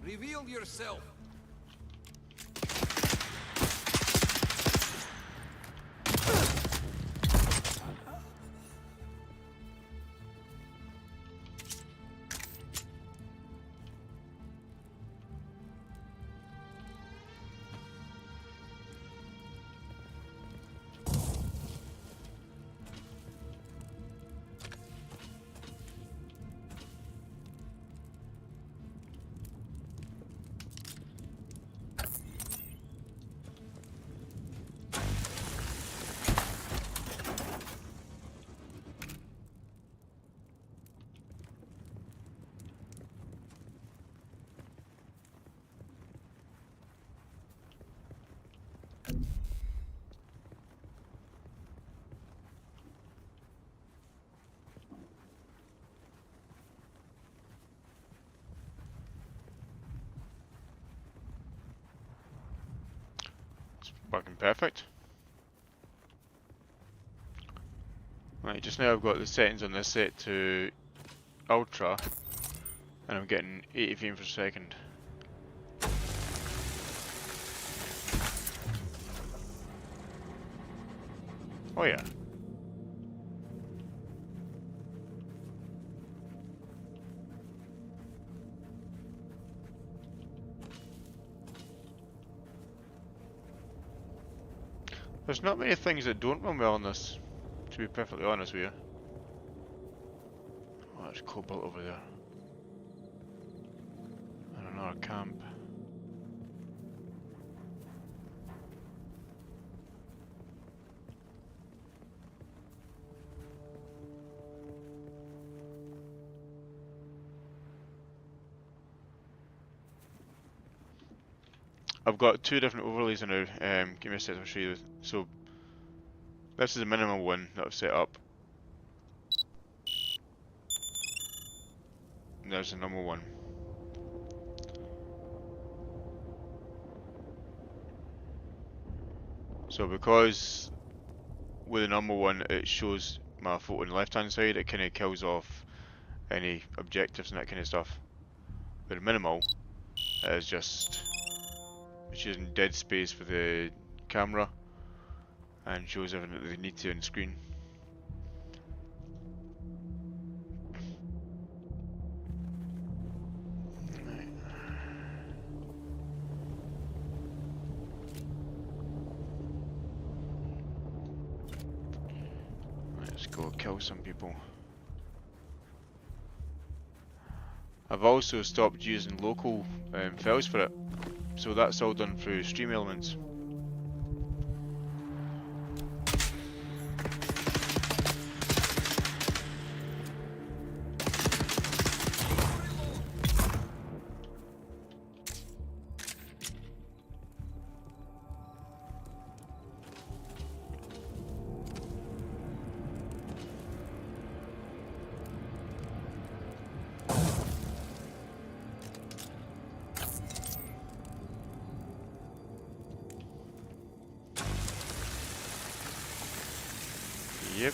Reveal yourself. Working perfect. Right, just now I've got the settings on this set to ultra, and I'm getting 80 frames per second. Oh yeah. There's not many things that don't run well on this, to be perfectly honest with you. Oh, there's cobalt over there. And another camp. I've got two different overlays now. Give me a sec, I'll show you. So, this is the minimum one that I've set up. And there's the number one. So because with the number one it shows my photo on the left hand side, it kind of kills off any objectives and that kind of stuff. With the minimal, it is just, it's using dead space for the camera and shows everything that they need to on the screen. Right. go kill some people. I've also stopped using local files for it, so that's all done through Stream Elements. Yep.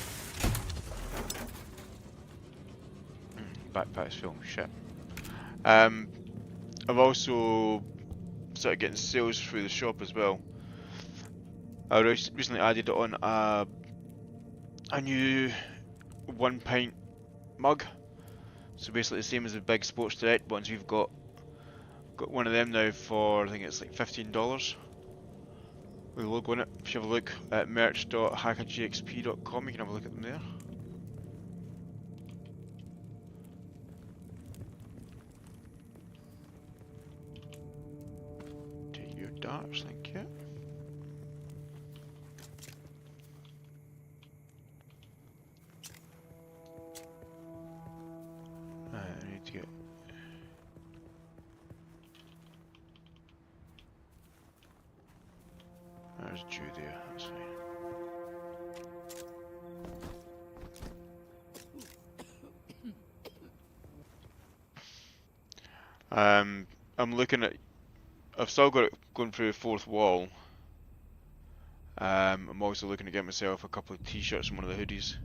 Backpack's full. Shit. I've also started getting sales through the shop as well. I recently added on a new 1 pint mug. So basically the same as the big Sports Direct ones. We've got one of them now for, I think it's like $15. With a logo on it. If you have a look at merch.hakagxp.com, you can have a look at them there. Take your darts, thank you. I need to get... There's Jew there, that's fine. I'm looking at... I've still got it going through the fourth wall. I'm also looking to get myself a couple of t-shirts and one of the hoodies.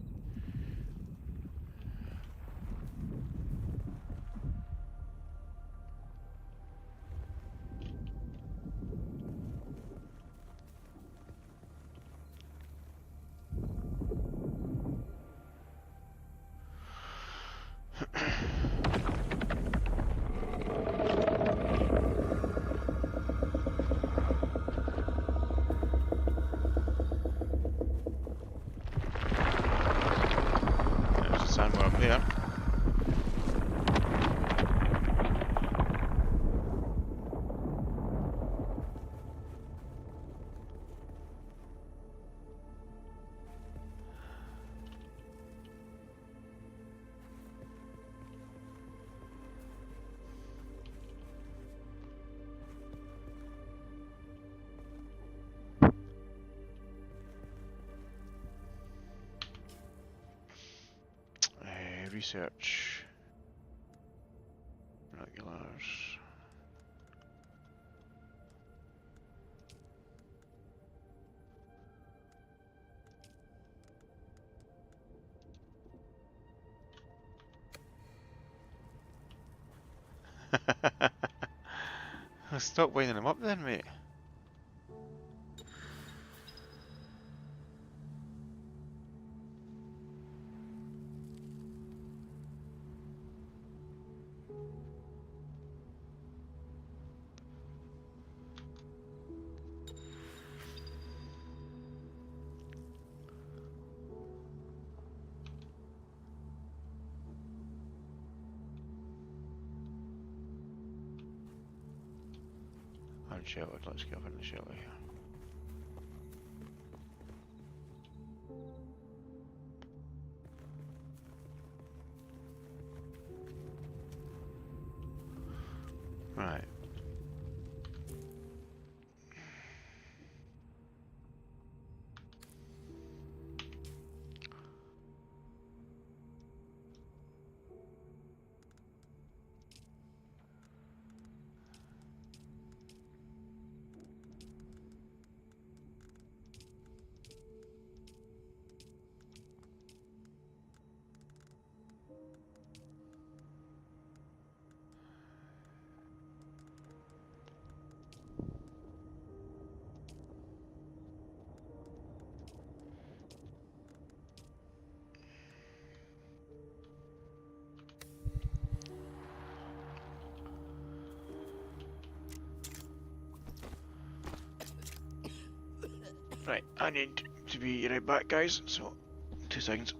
Sandworm there. Research. Binoculars. Stop winding him up then, mate. Unsheltered, let's get up in the shelter here. Right. Right, I need to be right back, guys, so 2 seconds.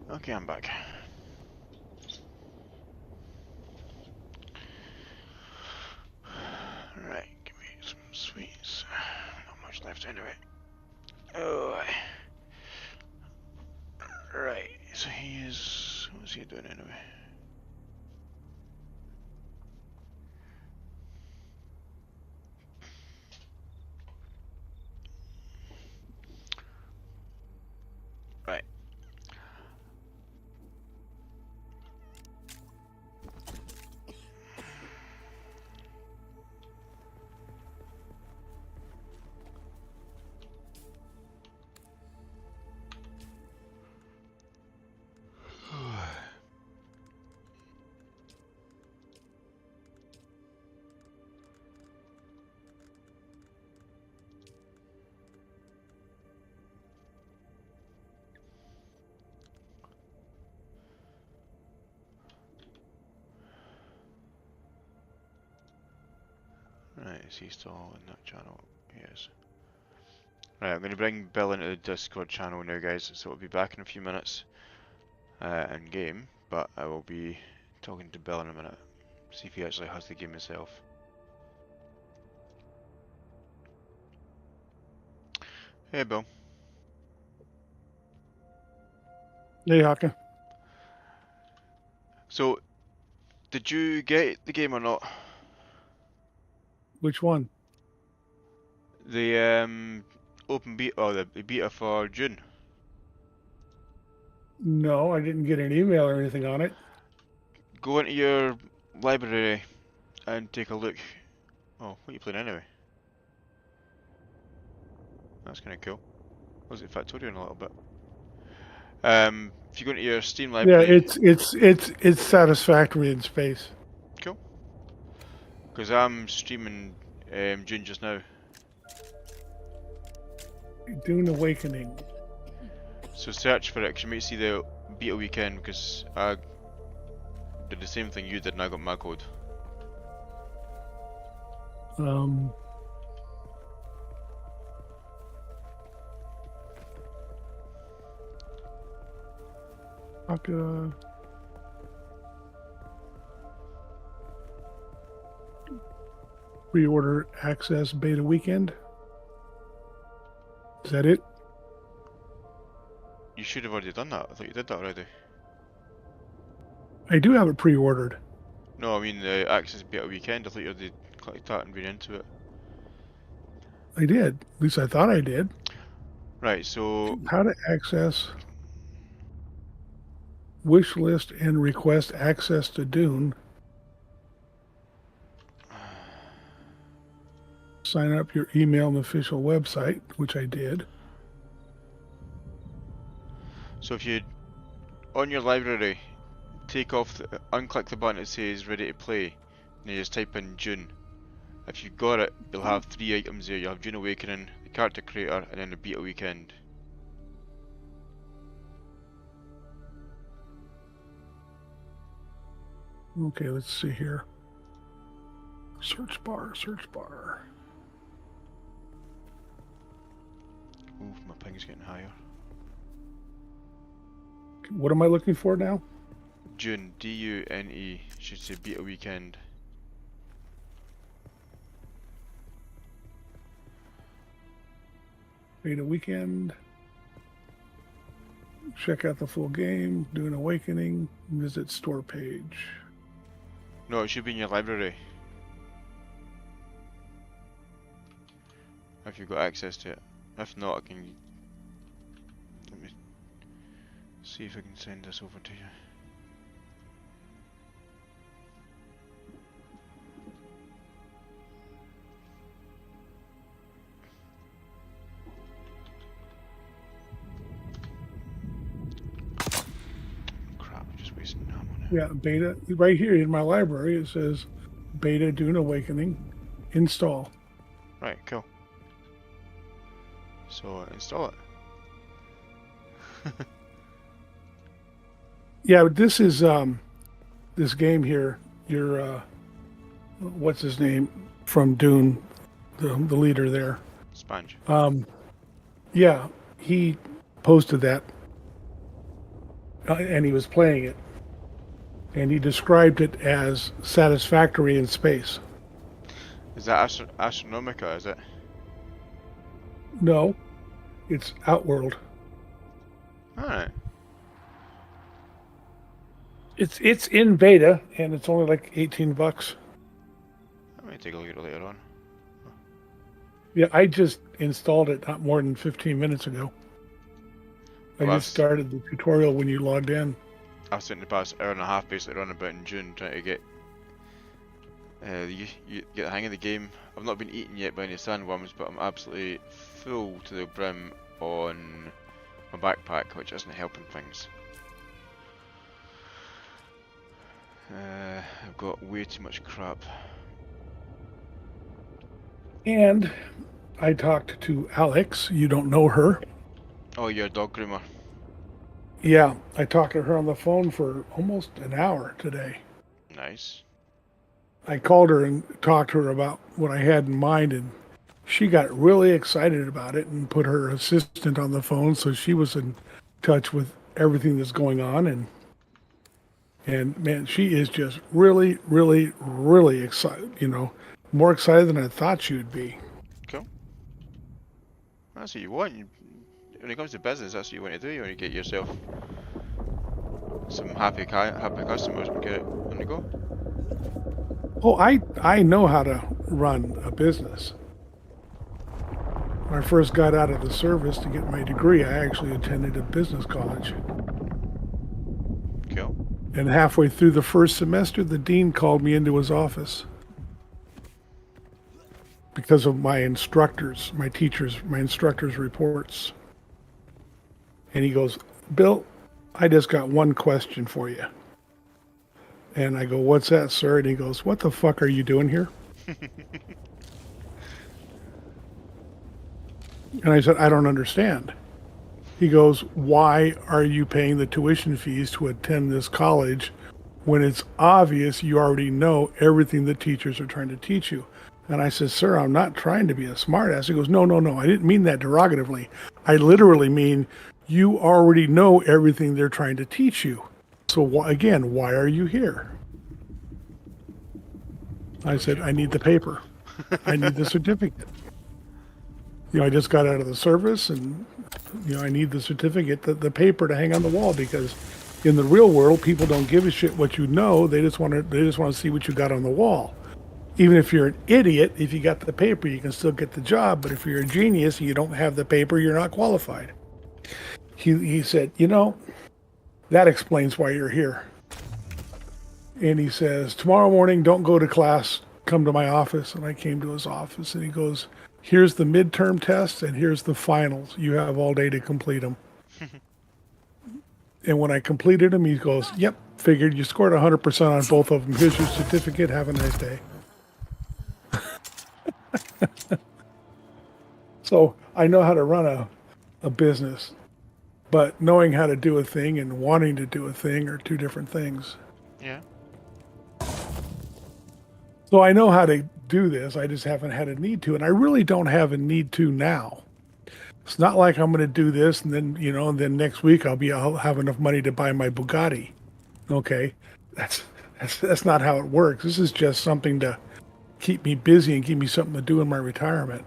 Okay, I'm back. Right, give me some sweets. Not much left anyway. Oh, right. So he is. What's he doing anyway? Right. Right, is he still in that channel? Yes. Right, I'm going to bring Bill into the Discord channel now, guys, so we'll be back in a few minutes in game, but I will be talking to Bill in a minute, see if he actually has the game himself. Hey, Bill. Hey, Haka. So, did you get the game or not? Which one? The open beta, or the beta for Dune. No, I didn't get an email or anything on it. Go into your library and take a look. Oh, what are you playing anyway? That's kind of cool. Was it Factorial a little bit? If you go into your Steam Yeah, library, it's satisfactory in space. cool. Because I'm streaming Dune just now. Dune Awakening. So search for it, 'cause you might see the beta weekend, because I did the same thing you did and I got my code. Haka. Pre-order access beta weekend. Is that it? You should have already done that. I thought you did that already. I do have it pre-ordered. No, I mean the Access Beta Weekend. I thought you already clicked that and been into it. I did. At least I thought I did. Right, so How to access wish list and request access to Dune. Sign up your email on the official website, which I did. if you on your library take off unclick the button that says ready to play, and you just type in Dune. If you've got it, you'll have 3 items there. You'll have Dune Awakening, the character creator, and then the beta weekend. Okay, let's see here. Search bar, search bar. Ooh, my ping's getting higher. What am I looking for now? Dune, D-U-N-E, should say beta weekend. Beta weekend. Check out the full game. Dune Awakening. Visit store page. No, it should be in your library. If you've got access to it. If not, I can... Let me see if I can send this over to you. Crap, I'm just wasting ammo now. Yeah, beta. Right here in my library, it says Beta Dune Awakening. Install. Right, cool. So, install it. Yeah, but this is this game here. Your what's his name from Dune, the leader there. Sponge. Yeah, he posted that, and he was playing it. And he described it as satisfactory in space. Is that Astronomica, is it? No, it's Outworld. Alright. It's in beta, and it's only like $18. I may take a look at it later on. Yeah, I just installed it not more than 15 minutes ago. I Well, just started the tutorial when you logged in. I've spent the past hour and a half basically running about in June trying to get you get the hang of the game. I've not been eaten yet by any sandworms, but I'm absolutely full to the brim on my backpack, which isn't helping things. I've got way too much crap. And I talked to Alex. You don't know her. Oh, you're a dog groomer. Yeah, I talked to her on the phone for almost an hour today. Nice. I called her and talked to her about what I had in mind, and she got really excited about it and put her assistant on the phone, so she was in touch with everything that's going on. And man, she is just really, really, really excited, you know, more excited than I thought she would be. Cool. That's what you want. When it comes to business, that's what you want to do. You want to get yourself some happy customers and get it on the go. Oh, I know how to run a business. When I first got out of the service to get my degree, I actually attended a business college. Cool. And halfway through the first semester, the dean called me into his office because of my instructors' reports. And he goes, "Bill, I just got one question for you." And I go, "What's that, sir?" And he goes, "What the fuck are you doing here?" And I said, "I don't understand." He goes, "Why are you paying the tuition fees to attend this college when it's obvious you already know everything the teachers are trying to teach you?" And I said, "Sir, I'm not trying to be a smartass." He goes, No, I didn't mean that derogatively. I literally mean you already know everything they're trying to teach you. So why are you here? I said, "I need the paper. I need the certificate. You know, I just got out of the service, and you know, I need the certificate, the paper to hang on the wall, because in the real world, people don't give a shit what you know. They just want to see what you got on the wall. Even if you're an idiot, if you got the paper, you can still get the job. But if you're a genius and you don't have the paper, you're not qualified." He said, "You know, that explains why you're here." And he says, "Tomorrow morning, don't go to class, come to my office." And I came to his office, and he goes, "Here's the midterm tests, and here's the finals. You have all day to complete them." And when I completed them, he goes, "Yep, figured you scored 100% on both of them. Here's your certificate. Have a nice day." So I know how to run a business, but knowing how to do a thing and wanting to do a thing are two different things. Yeah. So I know how to do this. I just haven't had a need to, and I really don't have a need to now. It's not like I'm going to do this and then, you know, and then next week I'll have enough money to buy my Bugatti. Okay, that's not how it works. This is just something to keep me busy and give me something to do in my retirement.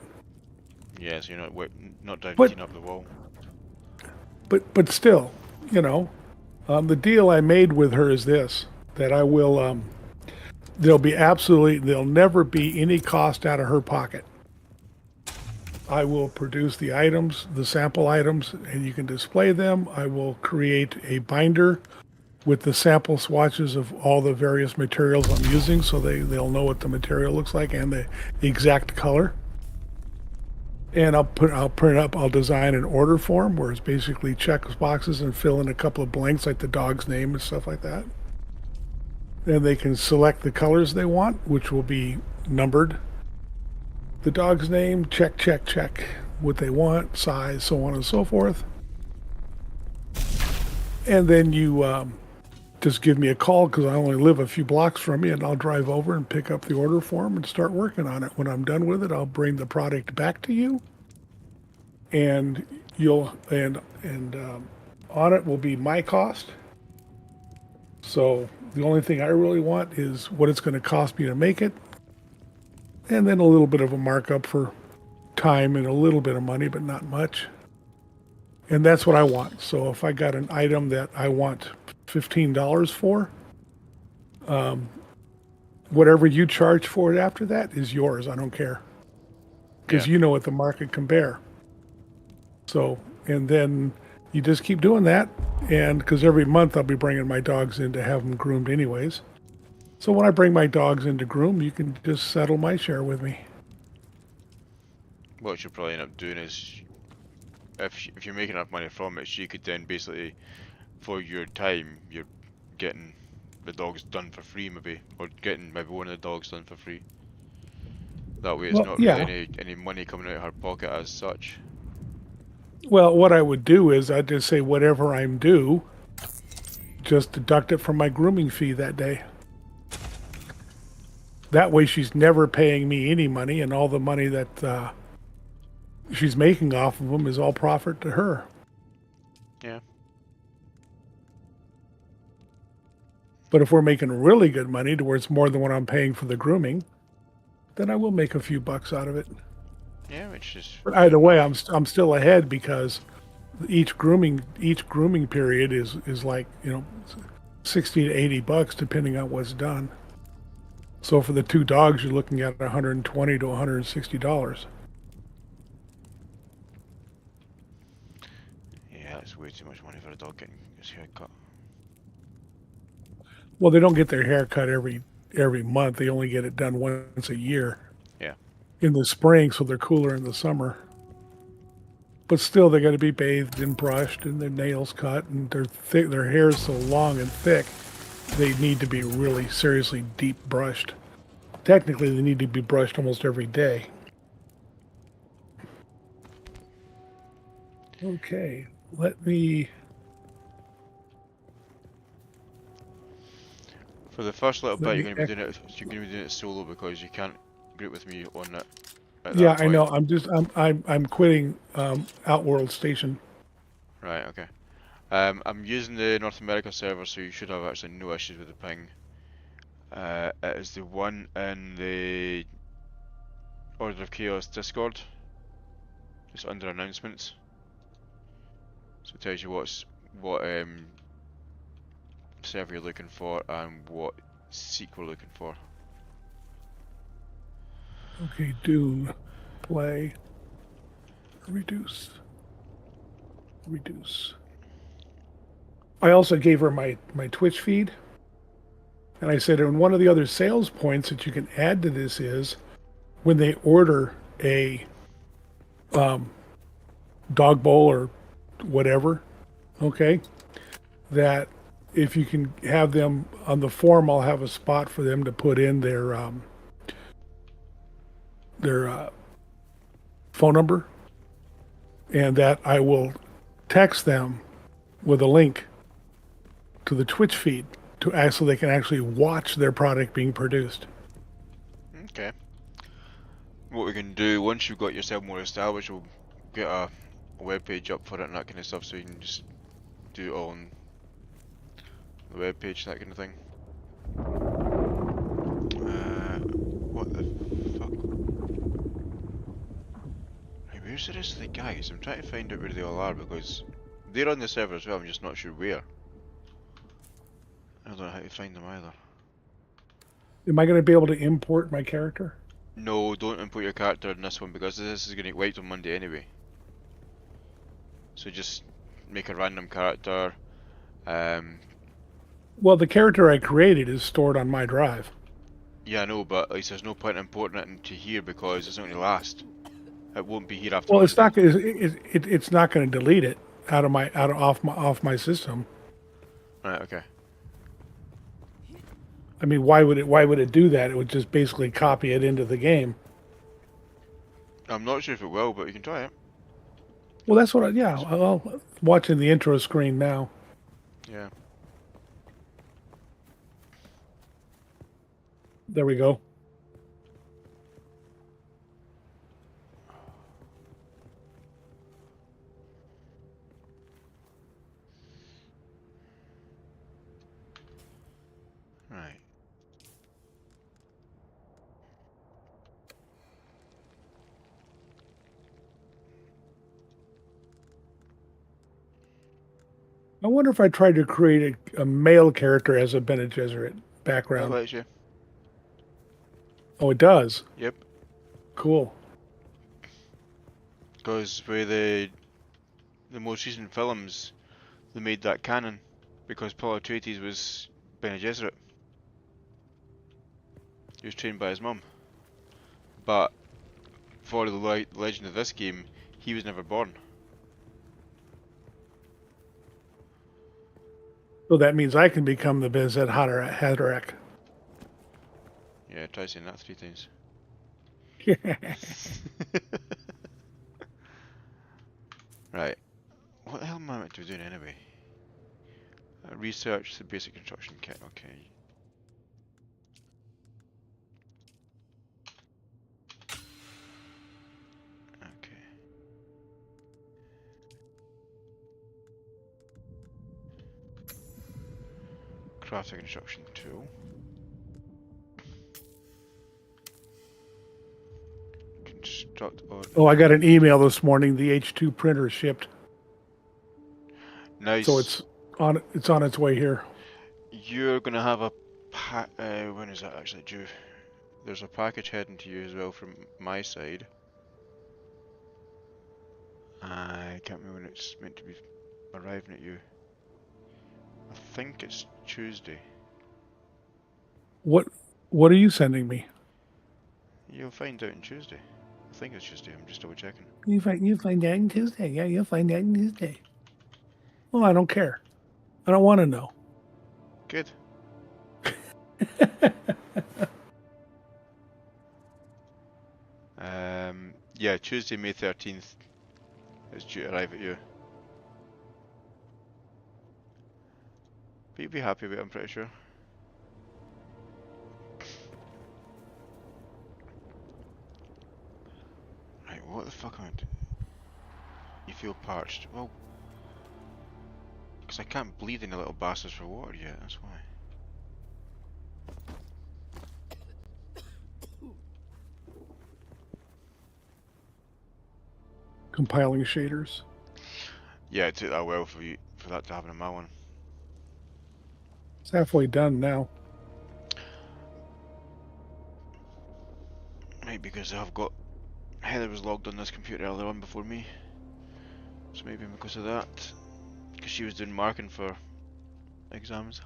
Yeah, so you're not diving up the wall. But still, you know, the deal I made with her is this: that I will. There'll never be any cost out of her pocket. I will produce the items, the sample items, and you can display them. I will create a binder with the sample swatches of all the various materials I'm using, so they'll know what the material looks like and the exact color. And I'll design an order form where it's basically check boxes and fill in a couple of blanks like the dog's name and stuff like that. And they can select the colors they want, which will be numbered. The dog's name, check, what they want, size, so on and so forth. And then you just give me a call, because I only live a few blocks from you, and I'll drive over and pick up the order form and start working on it. When I'm done with it, I'll bring the product back to you, and on it will be my cost, So the only thing I really want is what it's going to cost me to make it, and then a little bit of a markup for time and a little bit of money, but not much. And that's what I want. So if I got an item that I want $15 for, whatever you charge for it after that is yours. I don't care. Because Yeah. you know what the market can bear. So, and then you just keep doing that. And because every month I'll be bringing my dogs in to have them groomed anyways. So when I bring my dogs in to groom, you can just settle my share with me. What you'll probably end up doing is, if you're making enough money from it, you could then basically, for your time, you're getting the dogs done for free maybe, or getting maybe one of the dogs done for free. That way it's Well, not yeah. really any money coming out of her pocket as such. Well, what I would do is I'd just say whatever I'm due, just deduct it from my grooming fee that day. That way she's never paying me any money, and all the money that she's making off of them is all profit to her. Yeah. But if we're making really good money to where it's more than what I'm paying for the grooming, then I will make a few bucks out of it. Yeah, which is But fair either way, enough. I'm still ahead because each grooming period is like, 60 to 80 bucks depending on what's done. So for the two dogs, you're looking at $120 to $160. Yeah, that's way too much money for a dog getting his hair cut. Well, they don't get their hair cut every month. They only get it done once a year. Yeah. In the spring, so they're cooler in the summer. But still, they got to be bathed and brushed, and their nails cut, and their hair is so long and thick, they need to be really seriously deep brushed. Technically, they need to be brushed almost every day. Okay, let me. For the first little Let bit, me you're gonna be doing it solo because you can't group with me on it at Yeah, that I point. know. I'm quitting Outworld Station. Right. Okay. I'm using the North America server, so you should have actually no issues with the ping. It is the one in the Order of Chaos Discord. Just under announcements. So it tells you what server you're looking for and what seek we're looking for. Okay, Dune, play, reduce. I also gave her my Twitch feed, and I said, and one of the other sales points that you can add to this is when they order a dog bowl or whatever, okay, that if you can have them on the form, I'll have a spot for them to put in their phone number, and that I will text them with a link to the Twitch feed so they can actually watch their product being produced. Okay. What we can do once you've got yourself more established, we'll get a web page up for it and that kind of stuff, so you can just do it all on the web page, that kind of thing. What the fuck? Hey, where's the rest of the guys? I'm trying to find out where they all are because they're on the server as well. I'm just not sure where. I don't know how to find them either. Am I going to be able to import my character? No, don't import your character in this one because this is going to get wiped on Monday anyway. So just make a random character. Well, the character I created is stored on my drive. Yeah, I know, but at least there's no point in importing it into here because it's not going to last. It won't be here after Well, Monday. it's not going to delete it off my system. Right, okay. I mean, why would it do that? It would just basically copy it into the game. I'm not sure if it will, but you can try it. Well, that's what I'm watching the intro screen now. Yeah. There we go. Right. I wonder if I tried to create a male character as a Bene Gesserit That background. lets you. Oh, it does. Yep. Cool. Because with the most recent films, they made that canon because Paul Atreides was Bene Gesserit. He was trained by his mum. But for the legend of this game, he was never born. So that means I can become the Bezet Haderach. Yeah, try saying that 3 times. Right. What the hell am I meant to be doing anyway? Research the basic construction kit, okay. Okay. Craft a construction tool. Construct or Oh, I got an email this morning. The H2 printer shipped, nice. so it's on its way here. You're gonna have a when is that actually due? There's a package heading to you as well from my side. I can't remember when it's meant to be arriving at you. I think it's Tuesday. What are you sending me? You'll find out on Tuesday. I think it's Tuesday, I'm just double checking. You find that on Tuesday. Yeah, you'll find that on Tuesday. Well, I don't care. I don't want to know. Good. Yeah, Tuesday, May 13th is due to arrive at you. But you'll be happy with it, I'm pretty sure. Right, what the fuck am I doing? You feel parched. Well, because I can't bleed any little bastards for water yet, that's why. Compiling shaders. Yeah, it took that well for that to happen in my one. It's halfway done now. Right, because I've got Heather was logged on this computer earlier on before me, so maybe because of that, because she was doing marking for exams.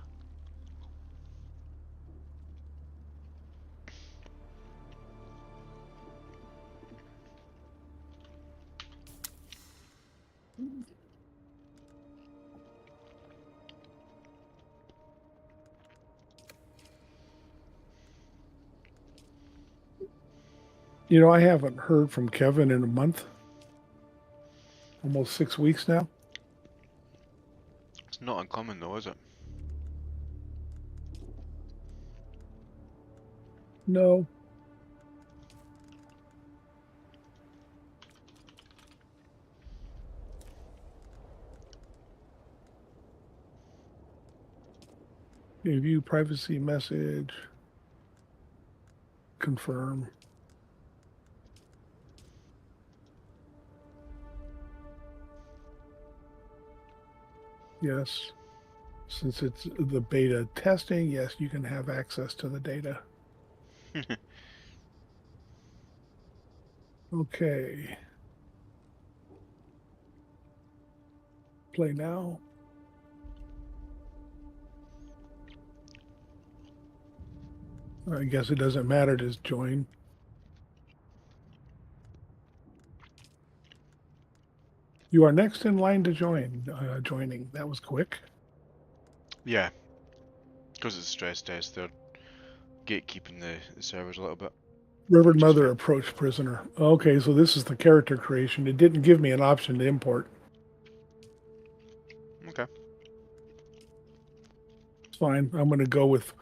You know, I haven't heard from Kevin in a month. Almost 6 weeks now. It's not uncommon though, is it? No. View privacy message. Confirm. Yes. Since it's the beta testing, yes, you can have access to the data. Okay. Play now. I guess it doesn't matter, just join. You are next in line to join. Joining. That was quick. Yeah, because it's a stress test, they're gatekeeping the servers a little bit. Reverend Which is Mother fine. approached prisoner. Okay, so this is the character creation. It didn't give me an option to import. Okay. It's fine. I'm going to go with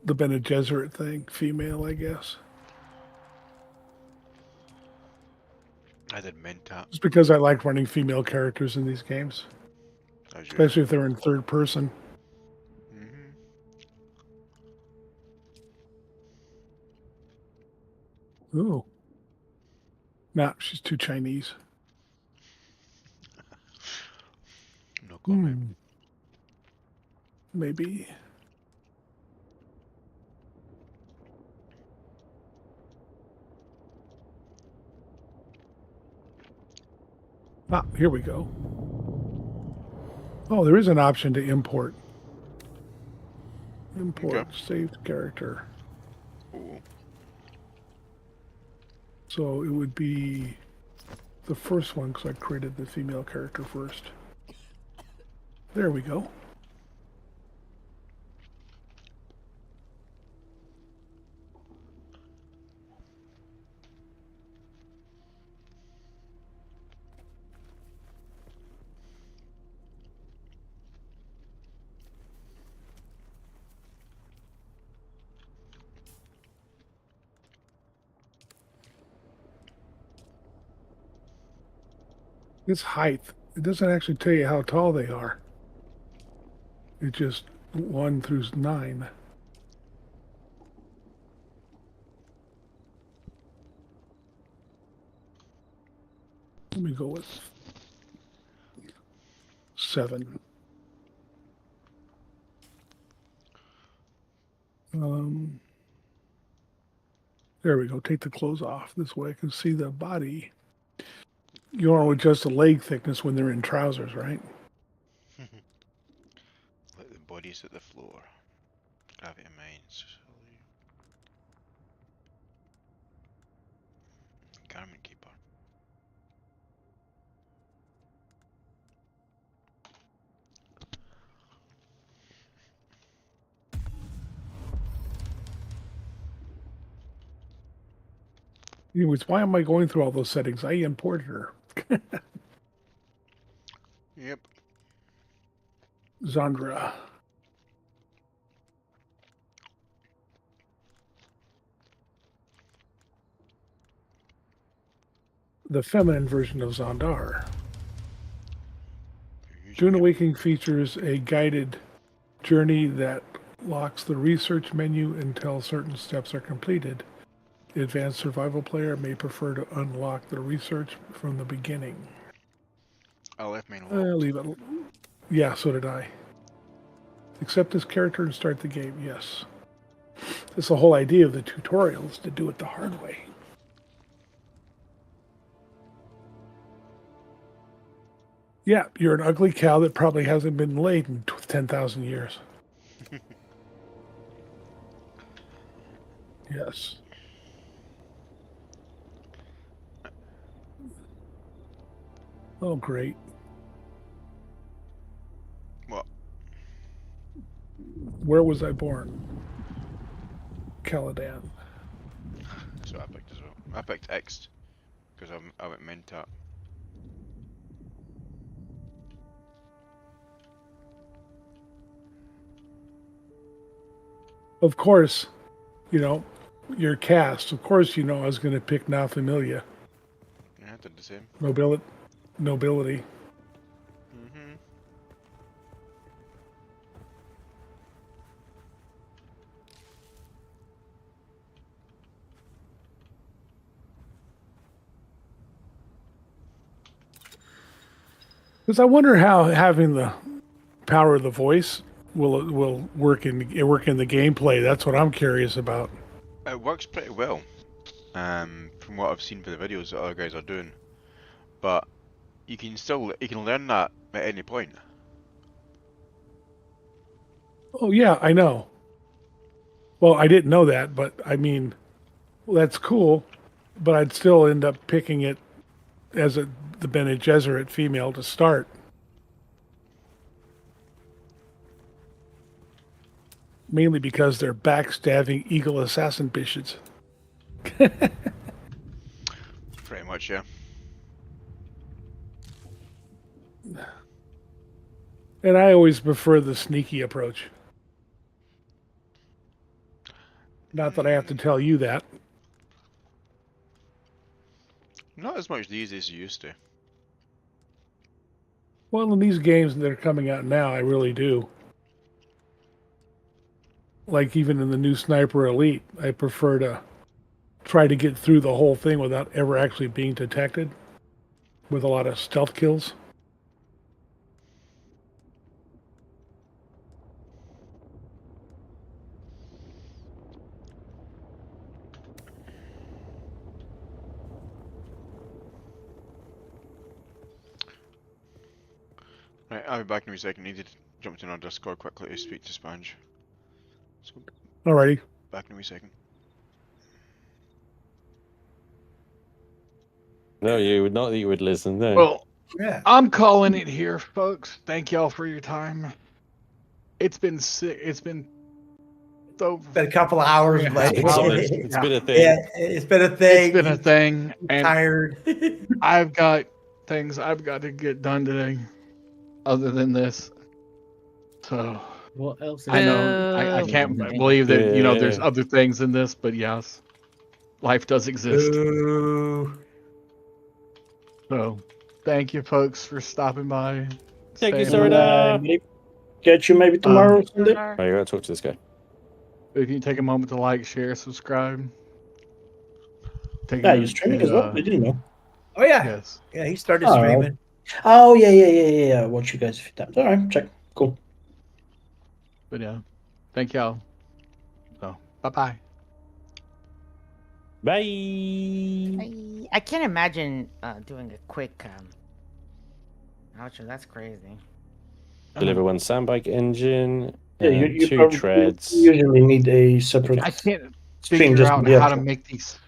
the Bene Gesserit thing. Female, I guess. I didn't mean that. Just because I like running female characters in these games. As you. Especially if they're in third person. Ooh. Nah, she's too Chinese. No comment. Maybe. Ah, here we go. Oh, there is an option to import. Import Okay. saved character. Ooh. So it would be the first one because I created the female character first. There we go. This height, it doesn't actually tell you how tall they are. It's just 1 through 9. Let me go with 7. There we go. Take the clothes off. This way I can see the body. You want to adjust the leg thickness when they're in trousers, right? Let the bodies hit the floor. Gravity mines. Garment keeper. Anyways, why am I going through all those settings? I imported her. Yep. Zandra. The feminine version of Zandar. Dune Awakening features a guided journey that locks the research menu until certain steps are completed. The advanced survival player may prefer to unlock the research from the beginning. I left mine locked. Leave it. Yeah, so did I. Accept this character and start the game. Yes. That's the whole idea of the tutorials, to do it the hard way. Yeah, you're an ugly cow that probably hasn't been laid in 10,000 years. Yes. Oh, great. What? Where was I born? Caladan. That's what I picked as well. I picked X because I went Mentat. Of course, you know, your cast. Of course, you know I was going to pick Na Familia. Yeah, I did the same. Nobility. Mm-hmm. Because I wonder how having the power of the voice will work in the gameplay. That's what I'm curious about. It works pretty well, from what I've seen for the videos that other guys are doing. But you can learn that at any point. Oh yeah, I know. Well, I didn't know that, but I mean, well, that's cool. But I'd still end up picking it as the Bene Gesserit female to start. Mainly because they're backstabbing eagle assassin bitches. Pretty much, yeah. And I always prefer the sneaky approach. Not that I have to tell you that. Not as much these days as you used to. Well, in these games that are coming out now, I really do. Like even in the new Sniper Elite, I prefer to try to get through the whole thing without ever actually being detected, with a lot of stealth kills. Right, I'll be back in a second. I need to jump to another Discord quickly to speak to Sponge. So, Alrighty. back in a wee second. No, you would not that you would listen, no. Well, Yeah. I'm calling it here, folks. Thank y'all for your time. It's been sick. It's been so. Been a couple of hours, Yeah, but It's been a thing. yeah, it's been a thing. It's been a thing, and Tired. I've got things I've got to get done today, other than this. So What else? I know I can't believe that there's other things in this, but yes, life does exist. Ooh. So thank you, folks, for stopping by. Thank you, Staying sir. with Get you maybe tomorrow, Sunday. Oh, you gotta talk to this guy. If you take a moment to like, share, subscribe. Take Yeah, a you're minute streaming to, as well. I didn't know. Oh yeah, Yes. yeah. He started Oh. streaming. Oh yeah. Watch you guys a few times. All right, check. Cool. But yeah, thank y'all. So, bye-bye. Bye. I can't imagine doing a quick outro. That's crazy. Deliver one sandbike engine. Yeah, you two probably treads. usually need a separate I can't stream figure just out to be how able to make these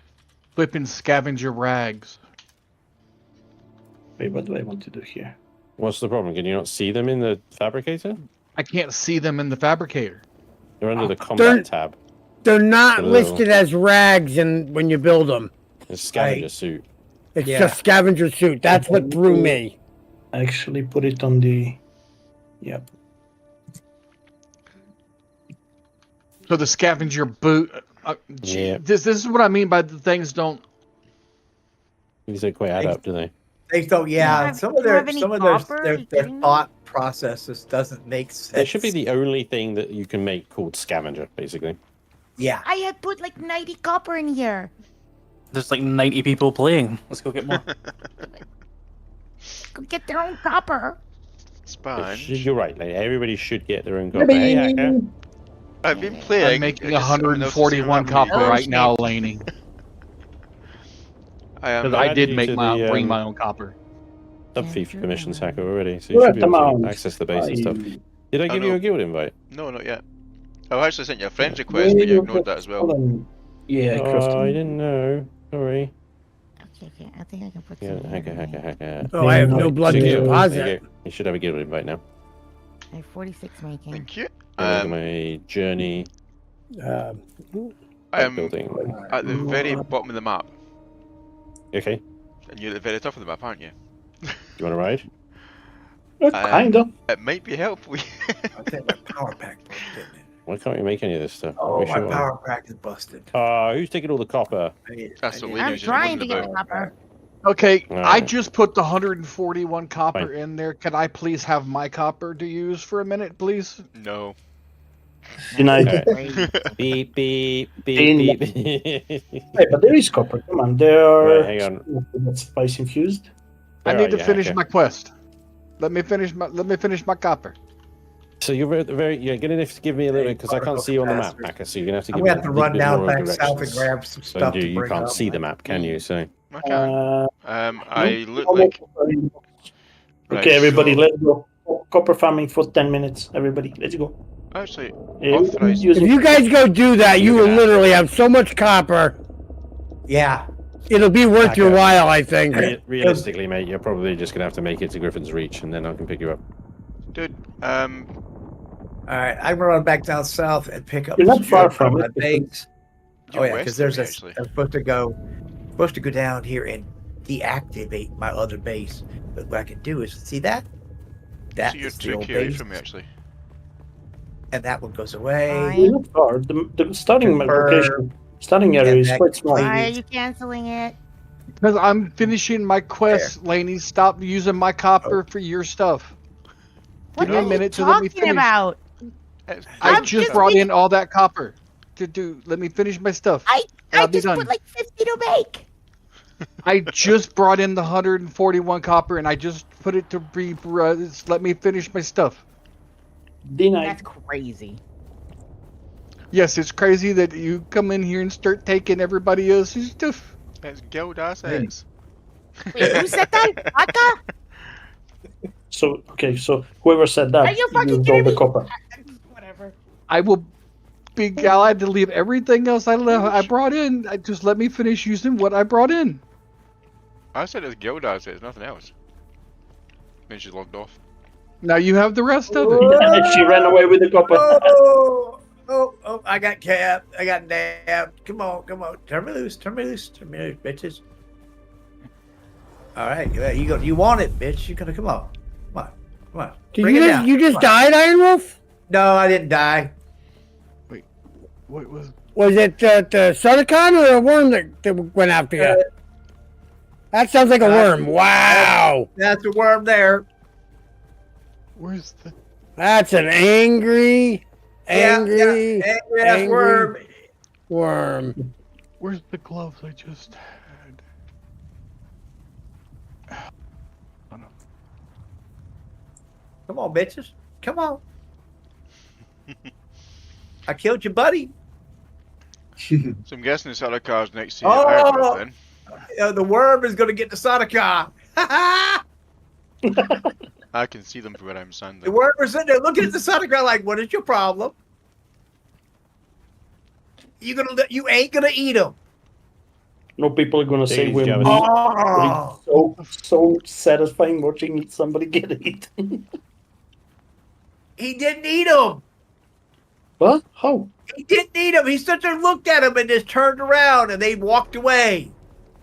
flipping scavenger rags. Wait, what do I want to do here? What's the problem? Can you not see them in the fabricator? I can't see them in the fabricator. They're under the combat tab. They're not Hello. listed as rags and when you build them. The scavenger suit. It's Yeah. just scavenger suit. That's what threw me. Actually, put it on the. Yep. So the scavenger boot. Yeah. This is what I mean by the things don't. These don't quite add up, do they? They don't. Yeah, have- some of do you their have any some of copper? their You their kidding me? thought processes doesn't make sense. There should be the only thing that you can make called scavenger, basically. Yeah. I had put like 90 copper in here. There's like 90 people playing. Let's go get more. Go get their own copper. Sponge. You're right. Like, everybody should get their own copy. Hey, Hacker. I've been playing. I'm making just someone else is 141 remembering copper me. right now, Laney. I am. Because I add did you make to my the, bring my own copper. Sub-thief permissions, Hacker, already. So We're you at should be the able to mount. access the base and stuff. Did I Oh, give you no. a guild invite? No, not yet. I've actually sent you a friend's request, but you ignored that as well. Yeah, Oh, I didn't know. Sorry. Okay. I think I can put Yeah, some. Hacker. Oh, I have no blood So to you- deposit. You should have a guild invite now. I have 46 making. Thank you. My journey Um, I am building. at the very bottom of the map, Okay. and you're at the very top of the map, aren't you? Do you want to ride? Kinda. It might be helpful. I think my power pack broke, didn't it? Why can't we make any of this stuff? Oh, We my should. power pack is busted. Who's taking all the copper? That's what I we I'm do. Just trying to wondering get about. copper. Okay, All I right. just put the 141 copper Fine. in there. Can I please have my copper to use for a minute, please? No. Denied. Beep, beep, beep, Beep. beep. Hey, but there is copper. Come on, there are. Right, hang on. That's spice infused. I Where need are to you, finish Hacker? my quest. Let me finish my copper. So you're you're gonna have to give me a little bit because I can't see you on the map, Hacker. So you're gonna have to I'm give me gonna a have to little run bit down more back south and directions. grab some So stuff. you can't see the map, can you? So I can. I look How like. long- Right, Okay, everybody, so- let's go. Copper farming for 10 minutes. Everybody, let's go. Actually, Yeah, authorized. use If it. you guys go do that, you will literally have so much copper. Yeah. It'll be worth your Okay. while, I think. Realistically, mate, you're probably just gonna have to make it to Griffin's Reach, and then I can pick you up. Dude, All right, I'm gonna run back down south and pick up. You're not some far fuel from my it, base. you're Oh yeah, west because of there's me, a. actually. I'm supposed to go down here and deactivate my other base. But what I can do is see that. That So you're is the 2 old k away base, from me, actually. and that one goes away. You're not far. The starting Confirm. location, starting area And is that quite small. Why are you canceling it? Because I'm finishing my quest, Laney. Stop using my copper for your stuff. What Give me a are minute you to let me talking finish. about? I I'm just just brought being- in all that copper. to do. Let me finish my stuff. I I'll be just done. put like 50 to make. I just brought in the 141 copper, and I just put it to be. Let me finish my stuff. That's crazy. Yes, it's crazy that you come in here and start taking everybody else's stuff. Let's guild assets. Wait, who said that? Aka? So okay, so whoever said that, Are you fucking used all kidding the me? copper. Whatever. I will be glad to leave everything else I brought in. Just let me finish using what I brought in. I said it's guild assets, nothing else. Then she logged off. Now you have the rest of it. She ran away with the copper. Oh, I got capped. I got nabbed. Come on. Turn me loose, bitches. All right, you want it, bitch. You're gonna come on. Did Bring you it just, down. you just died, Iron Wolf? No, I didn't die. Wait, what was? Was it the Sudicon or a worm that went after you? That sounds like a worm. Wow. That's a worm there. Where's the? That's an angry Angry worm. worm. Where's the gloves I just had? Oh, no. Come on, bitches. Come on. I killed your buddy. So I'm guessing the Sardakar's next to Oh! Arrakis then. The worm is gonna get the Sardaukar. I can see them from where I'm standing. The worm is sitting there looking at the Sardaukar like, "What is your problem? You ain't gonna eat him." No, people are gonna say we're Oh. so satisfying watching somebody get eaten. He didn't eat him. What? How? He didn't eat him. He stood there, looked at him, and just turned around, and they walked away.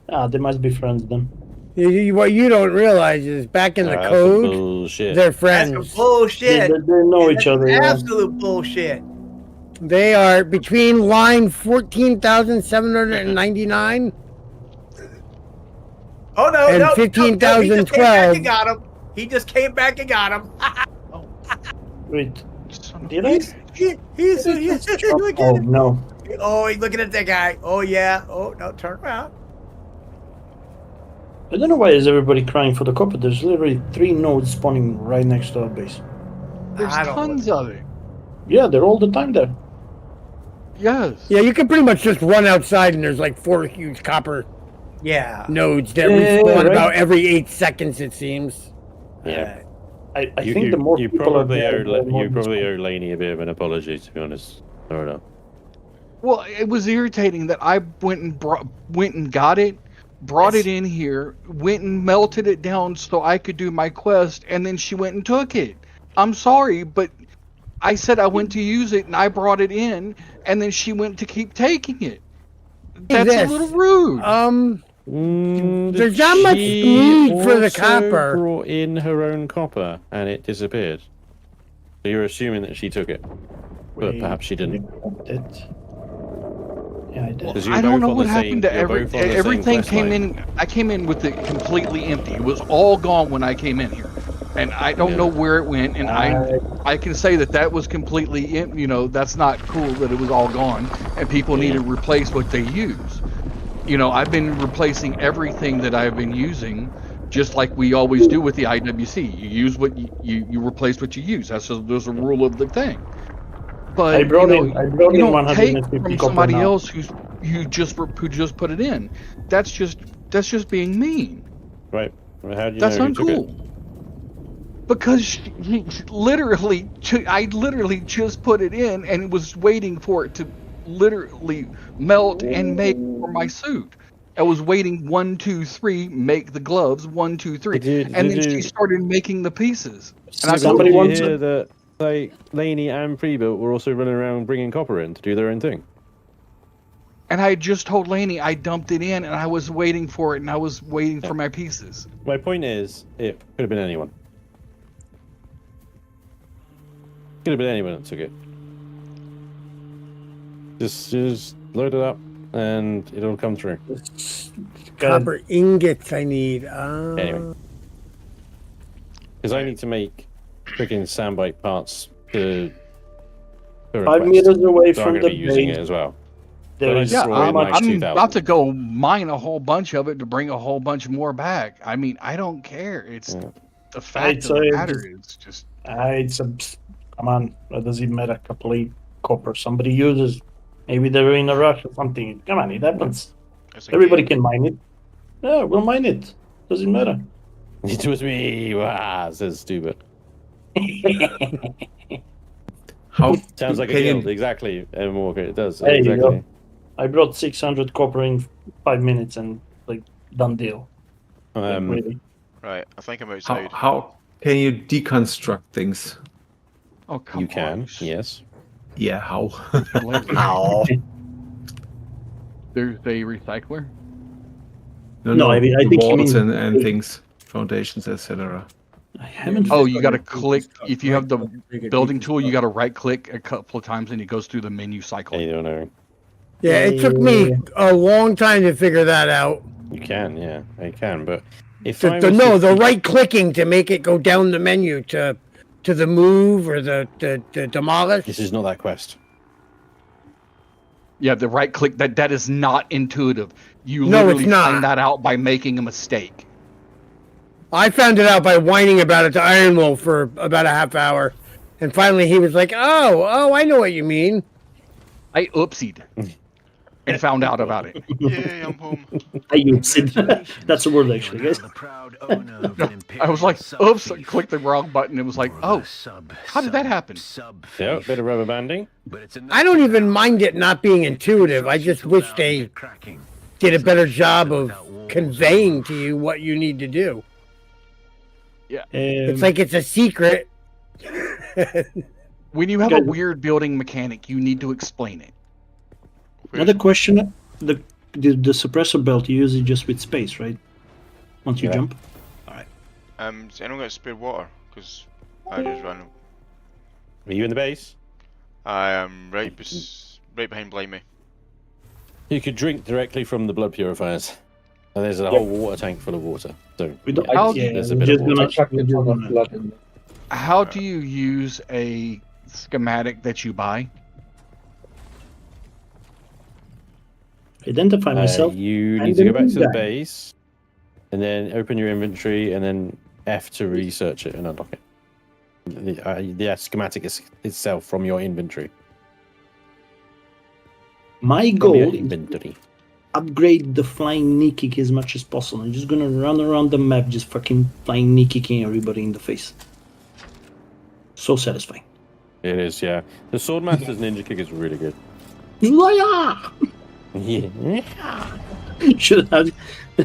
Ah, they must be friends then. What you don't realize is back in the That's code, bullshit. they're That's friends. some bullshit. They know each other. Yeah. Absolute bullshit. They are between line 14,799 Oh no! and no, 15,012. He just came back and got him. Wait, did I? He's look Oh at him. no! Oh, he's looking at that guy. Oh yeah. Oh no! Turn around. I don't know why is everybody crying for the copper. There's literally 3 nodes spawning right next to our base. There's tons of it. Yeah, they're all the time there. Yes. Yeah, you can pretty much just run outside and there's like 4 huge copper Yeah. nodes that Yeah, respawn right. about every 8 seconds, it seems. Yeah. I think the more you people probably are there, owe the more you probably owe Laney a bit of an apology, to be honest. I don't know. Well, it was irritating that I went and got it, brought it in here, went and melted it down so I could do my quest, and then she went and took it. I'm sorry, but I said I went to use it and I brought it in, and then she went to keep taking it. That's a little rude. There's not much need for the also copper. Brought in her own copper and it disappeared. So you're assuming that she took it, but perhaps she didn't. Yeah, I did. I don't know what happened to everything. Came in. I came in with it completely empty. It was all gone when I came in here, and I don't know where it went. And I can say that was completely empty. You know, that's not cool that it was all gone, and people need to replace what they use. You know, I've been replacing everything that I've been using, just like we always do with the IWC. You use what you replace what you use. There's a rule of the thing. But I brought you don't 150 take from copper somebody now. else who just put it in. That's just being mean. Right. Well, how do you That's know who took it? uncool. Because I literally just put it in and was waiting for it to literally melt and make for my suit. I was waiting 1, 2, 3, make the gloves 1, 2, 3, and then she started making the pieces. And Somebody wants to hear that, like Laney and Prebuilt were also running around bringing copper in to do their own thing. And I just told Laney I dumped it in and I was waiting for it and I was waiting for my pieces. My point is, it could have been anyone. Could have been anyone that took it. Just load it up and it'll come through. Copper ingots I need. Anyway. Because I need to make freaking soundbite parts to per 5 request. meters away So I'm from going the to be using base. it as well. There is Yeah, destroy how I'm, much? like I'm 2,000. about to go mine a whole bunch of it to bring a whole bunch more back. I mean, I don't care. It's the fact of the matter is just. It's a. Come on, what does it matter? Complete copper. Somebody uses. Maybe they're in a rush or something. Come on, it happens. Everybody can mine it. Yeah, we'll mine it. Doesn't matter. It was me. Wow, says stupid. How Sounds like a can guild, you- exactly. And Walker, it does. There you exactly. go. I brought 600 copper in 5 minutes and like done deal. Like, really. Right, I think I'm outside. How can you deconstruct things? Oh, come You can, yes. Yeah, how? How? There's a recycler. No, I think you walls mean- and things, foundations, etc. I haven't. Oh, you got to click. If you have the building tool, you got to right click a couple of times and it goes through the menu cycle. I don't know. Yeah, it took me a long time to figure that out. You can, yeah, I can. But if The, I the, was no, to the keep- right clicking to make it go down the menu to the move or the demolish. This is not that quest. Yeah, the right click that is not intuitive. You No, it's literally not. find that out by making a mistake. I found it out by whining about it to Iron Wolf for about a half hour, and finally he was like, "Oh, I know what you mean." I oopsied and found out about it. Yay, I'm home. I use it. That's a word actually, guys. I was like, oops, I clicked the wrong button. It was like, oh, how did that happen? Yeah, bit of rubber banding. I don't even mind it not being intuitive. I just wish they did a better job of conveying to you what you need to do. Yeah. It's like it's a secret. When you have a weird building mechanic, you need to explain it. Another question: the suppressor belt you use it just with space, right? Once you jump. Does anyone got spare water? Because I just ran. Are you in the base? I am right behind Blimey. You could drink directly from the blood purifiers. And there's a whole water tank full of water. So We don't, How- there's a bit of water. How do you use a schematic that you buy? Identify myself. You and need to go then back to the die. base, and then open your inventory, and then F to research it and unlock it. The schematic is itself from your inventory. My From goal your is inventory. upgrade the flying knee kick as much as possible. I'm just gonna run around the map, just fucking flying knee kicking everybody in the face. So satisfying. It is, yeah. The Swordmaster's ninja kick is really good. Zlaya! Yeah.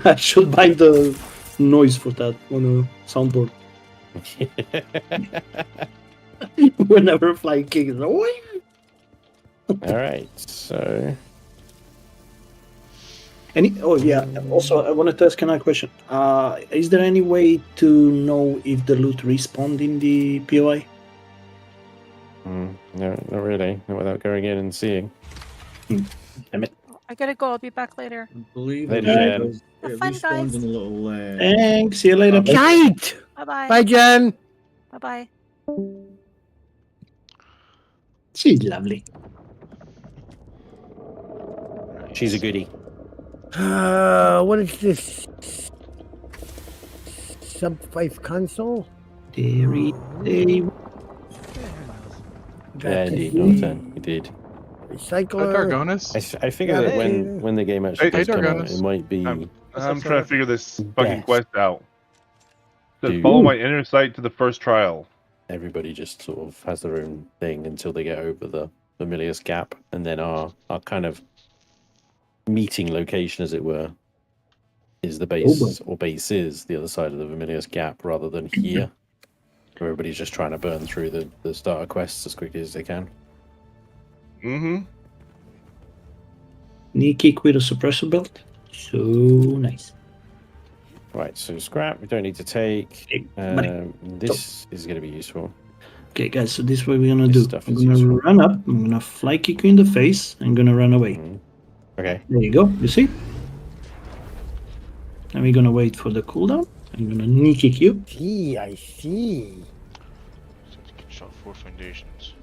I should buy the noise for that on a soundboard. Whenever a flying kick is like, All right, so oh yeah. Also, I wanted to ask another question. Is there any way to know if the loot respawned in the POI? no, not really. Not without going in and seeing. Damn it. I gotta go. I'll be back later. I believe Later, it Jen. was- Have it fun, respawned guys. in a little. Thanks. See you later. Giant. Bye-bye. Bye, Jen. Bye-bye. She's lovely. She's a goodie. What is this? Sub 5 console? Dairy. Yeah, indeed, Jonathan. You did. Recycler. Dargonis? I figure that when the game actually does come out, it might be. I'm trying to figure this fucking Yes. quest out. It says, Dude. follow my inner sight to the first trial. Everybody just sort of has their own thing until they get over the Vermilius Gap, and then our kind of meeting location, as it were, is the base or bases the other side of the Vermilius Gap rather than here. Everybody's just trying to burn through the starter quests as quickly as they can. Mm-hmm. Knee kick with a suppressor belt. So nice. Right, so scrap we don't need to take. This is going to be useful. Okay, guys, so this is what we're gonna do. stuff I'm is gonna useful. run up, I'm gonna fly kick you in the face, I'm gonna run away. Okay. There you go, you see? And we're gonna wait for the cooldown. I'm gonna knee kick you. Gee, I see. Shot 4 foundations.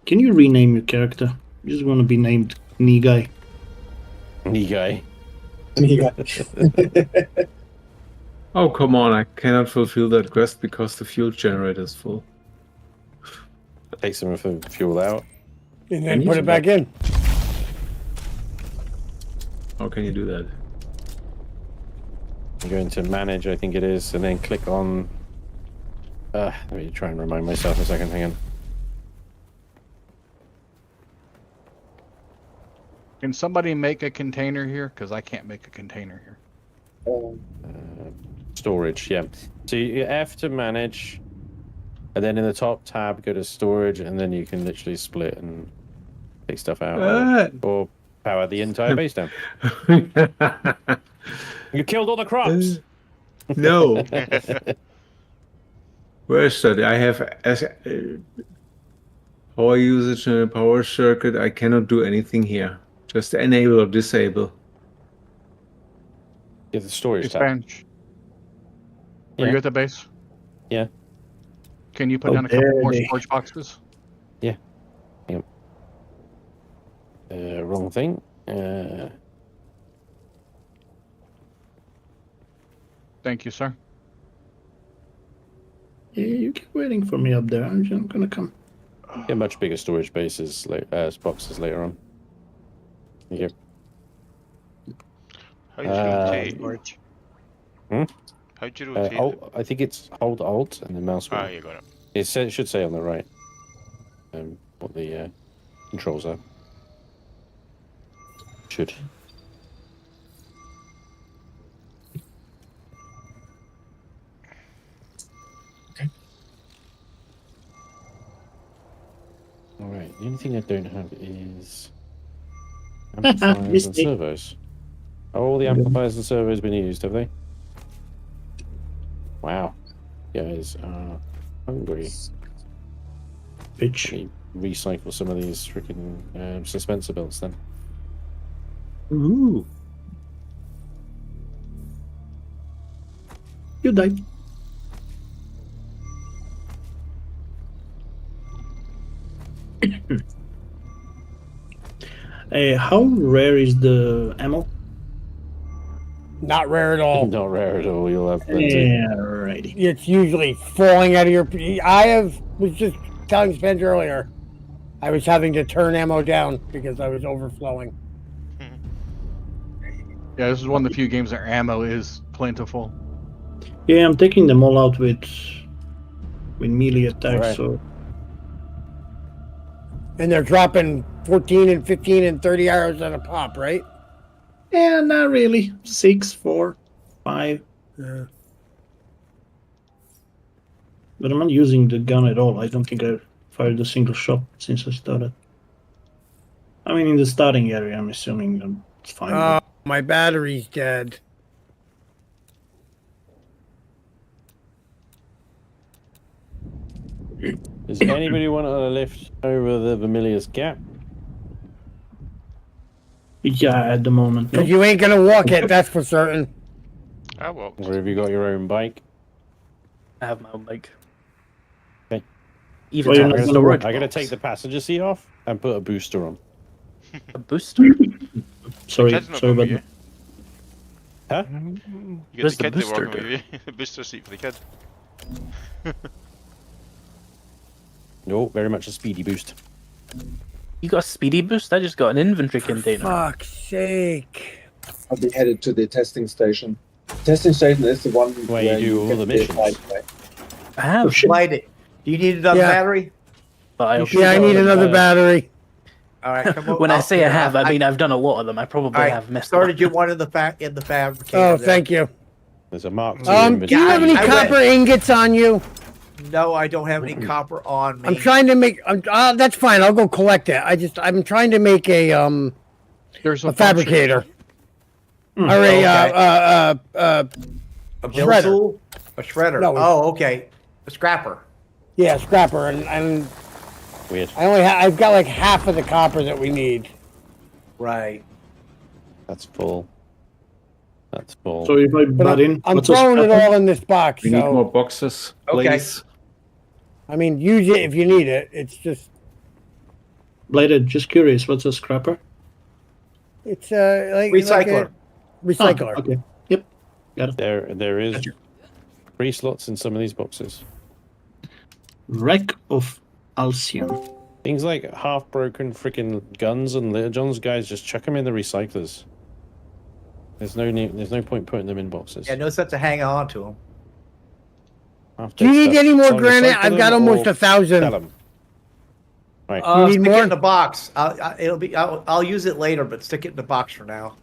Can you rename your character? You just want to be named Knee Guy. Knee Guy. Oh, come on. I cannot fulfill that quest because the fuel generator is full. Take some of the fuel out. And then put it back in. How can you do that? I'm going to manage, I think it is, and then click on... let me try and remind myself a second. Hang on. Can somebody make a container here? Because I can't make a container here. Storage, yeah. So you F to manage, and then in the top tab, go to storage, and then you can literally split and take stuff out, or power the entire base down. You killed all the crops. No. Where is that? I have power usage in a power circuit. I cannot do anything here. Just enable or disable. Yeah, the storage tab. Expansion. Are you at the base? Yeah. Can you put down a couple more storage boxes? Yeah. Yep. Wrong thing. Thank you, sir. Yeah, you keep waiting for me up there. I'm just gonna come. Get much bigger storage bases, boxes later on. Yep. How do you rotate? How do you rotate? I think it's hold Alt and then mouse wheel. Ah, you got it. It should say on the right what the controls are. Should. Okay. Alright, the only thing I don't have is amplifiers and servos. All the amplifiers and servos have been used, have they? Wow. Guys are hungry. Bitch. Let me recycle some of these freaking suspensor belts then. Ooh. You died. How rare is the ammo? Not rare at all. Not rare at all. You'll have plenty. Yeah, righty. It's usually falling out of your... was just telling Spence earlier, I was having to turn ammo down because I was overflowing. Yeah, this is one of the few games where ammo is plentiful. Yeah, I'm taking them all out with melee attacks, Right. so... And they're dropping 14 and 15 and 30 arrows at a pop, right? Yeah, not really. 6, 4, 5. Yeah. But I'm not using the gun at all. I don't think I've fired a single shot since I started. I mean, in the starting area, I'm assuming it's fine. Oh, my battery's dead. Does anybody want to lift over the Vermilius Gap? Yeah, at the moment. But you ain't gonna walk it, that's for certain. I will. Or have you got your own bike? I have my own bike. Okay. Even Well, have you're a not storage I'm going to box. take the passenger seat off and put a booster on. A booster? Sorry, Kid's not sorry coming about with that. Huh? You get Where's the the kid to booster walk with you. The booster seat for the kid. No, very much a speedy boost. You got a speedy boost? I just got an inventory container. Fuck's sake. I'll be headed to the testing station. Testing station is the one Where you do all get the missions. flashlight. I have. Light it. Do you need another Yeah. battery? But I Yeah, I need another battery. All right, come on. when I say I have, I mean I've done a lot of them. I probably All right, have missed started one. you one in the fabricator. Oh, there. thank you. There's a Mark II Do you have any I copper went. ingots on you? No, I don't have any copper on me. I'm trying to make. That's fine. I'll go collect it. I'm trying to make a There's a fabricator. Or Okay. a a mill shredder. tool? A shredder. No. Oh, okay. A scrapper. Yeah, scrapper, and Weird. I've got like half of the copper that we need. Right. That's full. That's full. So if I But butt in, I'm what's a throwing it scrapper? all in this box. We need more So boxes, Okay. please. I mean, use it if you need it. It's just... Bladed, just curious, what's a scrapper? It's like Recycler. Recycler. Ah, okay. Yep. Got it. There is 3 slots in some of these boxes. Wreck of Alcyon. Things like half-broken freaking guns and Little John's, guys, just chuck them in the recyclers. There's no point putting them in boxes. Yeah, no sense to hang on to them. Do you need any more granite? I've got almost 1,000. Sell 'em. Right. You need stick more? it in the box. I'll use it later, but stick it in the box for now.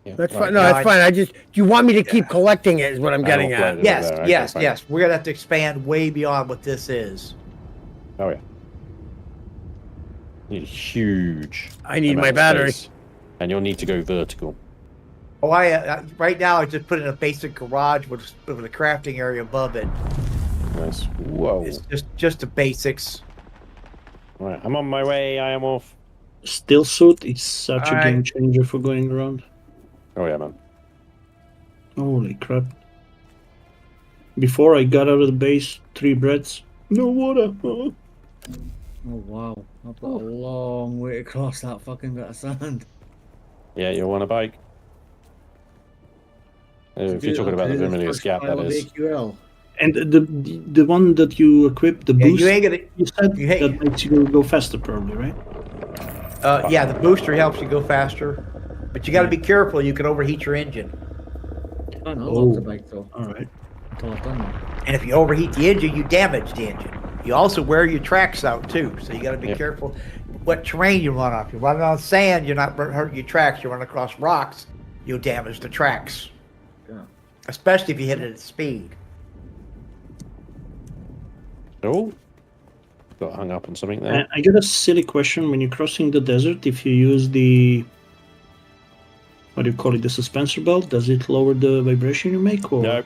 Yeah, That's fine. No, that's fine. Do you want me to keep collecting it? Is what I'm getting at. Yes. We're gonna have to expand way beyond what this is. Oh yeah. Need a huge. I need amount my of battery. space, and you'll need to go vertical. Oh, I right now I just put in a basic garage with a crafting area above it. Nice. Whoa. It's just the basics. Right, I'm on my way. I am off. Still suit is such All a right. game changer for going around. Oh yeah, man. Holy crap. Before I got out of the base, 3 breads. No water. Oh. Oh wow, I've got a long way to cross that fucking bit of sand. Yeah, you want a bike? If you're talking about the Vermilius Gap, that is. AQL. And the one that you equip, the boost, you ain't gonna. you said that makes you go faster, probably, right? Yeah, the booster helps you go faster, but you got to be careful. You can overheat your engine. I know, lots of bike though. All right. Until I've done that. And if you overheat the engine, you damage the engine. You also wear your tracks out too, so you got to be careful what terrain you run off. You run on sand, you're not hurting your tracks. You run across rocks, you'll damage the tracks. Yeah. Especially if you hit it at speed. Oh, got hung up on something there. I got a silly question. When you're crossing the desert, if you use the, what do you call it, the suspensor belt, does it lower the vibration you make? Or? No.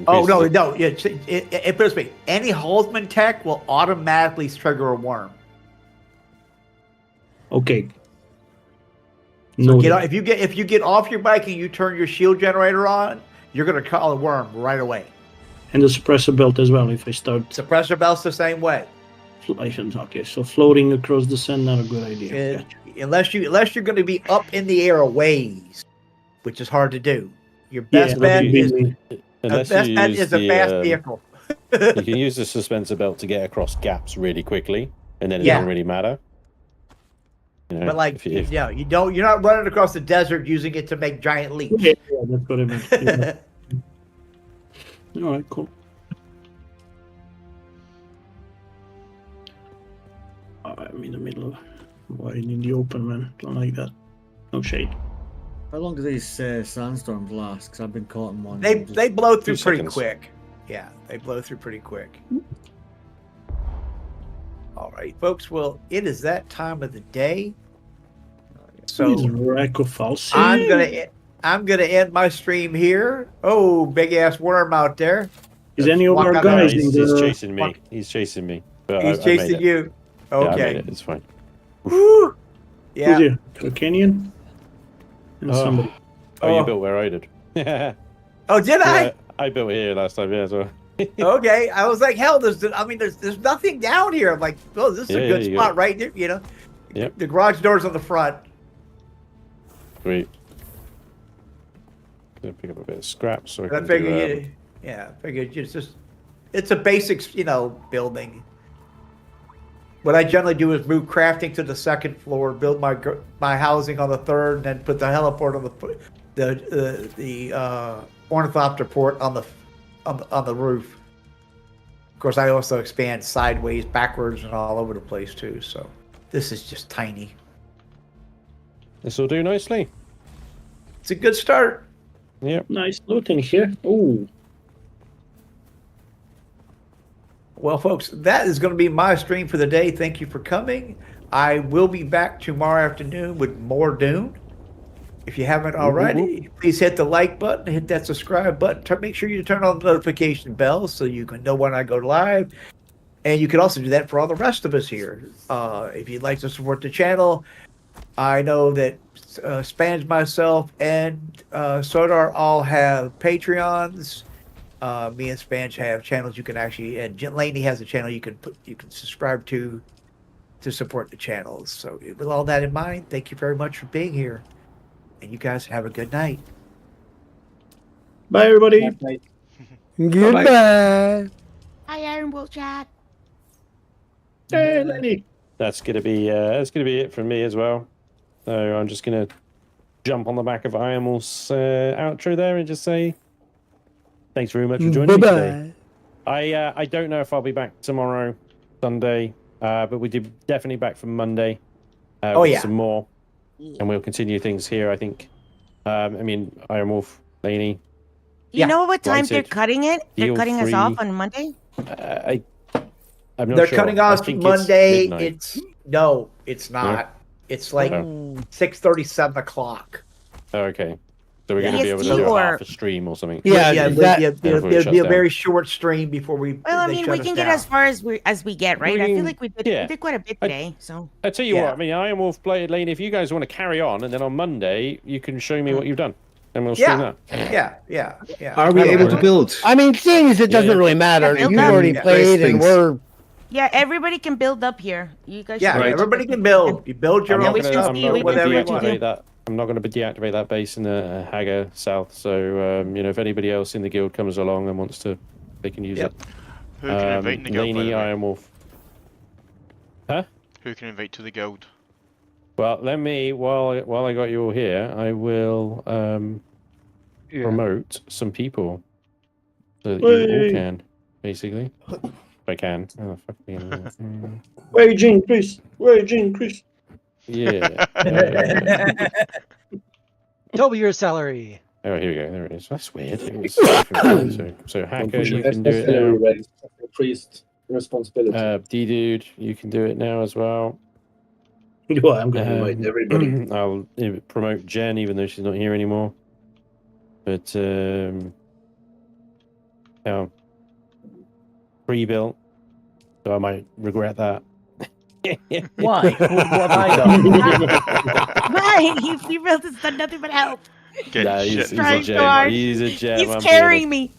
Oh no! It puts me. Any Halsman tech will automatically trigger a worm. Okay. So if you get off your bike and you turn your shield generator on, you're gonna call a worm right away. And the suppressor belt as well. If I start suppressor belt's the same way. Okay, so floating across the sand, not a good idea. Unless you're going to be up in the air a ways, which is hard to do. Your best bet is a fast vehicle. You can use the suspensor belt to get across gaps really quickly, and then it doesn't really matter. You know, but like, you're not running across the desert using it to make giant leaps. Yeah, that's what I meant. Yeah. All right, cool. I'm in the middle of wide in the open, man. Don't like that. No shade. How long do these sandstorms last? Because I've been caught in one. They blow through 2 pretty seconds. quick. Yeah, they blow through pretty quick. All right, folks. Well, it is that time of the day. So I'm gonna end my stream here. Oh, big ass worm out there. Is any of our guys he's chasing me. He's chasing me. But He's I chasing made it. you. Yeah, I Okay. made it. It's fine. Woo! Yeah. Who's here? Canyon? And somebody. Oh, you built where I did. Oh, did I? Yeah, I built here last time, yeah, as well. Okay, I was like, hell, there's nothing down here. I'm like, oh, this is a good spot right there. You know, Yep. the garage door's on the front. Sweet. Gonna pick up a bit of scrap so I And I can figured, do, I figured it's a basic, building. What I generally do is move crafting to the second floor, build my housing on the third, and then put the heliport on the ornithopter port on the roof. Of course, I also expand sideways, backwards, and all over the place too. So this is just tiny. This will do nicely. It's a good start. Yep. Nice looting here. Ooh. Well, folks, that is going to be my stream for the day. Thank you for coming. I will be back tomorrow afternoon with more Dune. If you haven't already, please hit the like button, hit that subscribe button. Make sure you turn on the notification bell so you can know when I go live. And you can also do that for all the rest of us here. If you'd like to support the channel, I know that Spans, myself, and Sodar all have Patreons. Me and Spanch have channels you can actually, and Laney has a channel you can subscribe to support the channels. So with all that in mind, thank you very much for being here, and you guys have a good night. Bye, everybody. Goodbye. Hi, Iron Will Chat. Hey, Lenny. That's gonna be it from me as well. So I'm just gonna jump on the back of Ironwolf's outro there and just say thanks very much for joining me today. I don't know if I'll be back tomorrow, Sunday, but we're definitely back from Monday. With some more, and we'll continue things here. I think. I mean, Ironwolf, Laney. Do you know what time Wanted, they're cutting it? They're cutting us off on Monday? I'm not They're sure. cutting off Monday. It's not. Yeah. It's like 6:30, 7 o'clock. Oh, okay. So we're going to be able to do half a stream or something. It'll be a very short stream before we. Well, I mean, we can get as far as we get, right? I feel like we did quite a bit today. So I tell you what, I mean, Ironwolf, Blade Lane. If you guys want to carry on, and then on Monday you can show me what you've done, and we'll stream that. Yeah. Are we able to build? I mean, seeing as it doesn't really matter. You've already played, and we're. Yeah, everybody can build up here. You guys. Everybody can build. You build your own stuff. Whatever you want. I'm not going to deactivate that base in the Haga South. So if anybody else in the guild comes along and wants to, they can use it. Who can invite in the guild? Laney, Ironwolf. Huh? Who can invite to the guild? Well, let me while I got you all here, I will promote some people so that you all can basically. If I can. Oh, fuck me. Wage increase. Wage increase. Yeah. Double your salary. Oh, here we go. There it is. That's weird. So Hacker, you can do it now. Increased responsibility. D-Dude, you can do it now as well. Well, I'm going to invite everybody. I'll promote Jen, even though she's not here anymore. But, pre-built, so I might regret that. Why? What have I done? Why? He built has done nothing but help. He's a gem. He's a gem. He's carrying me.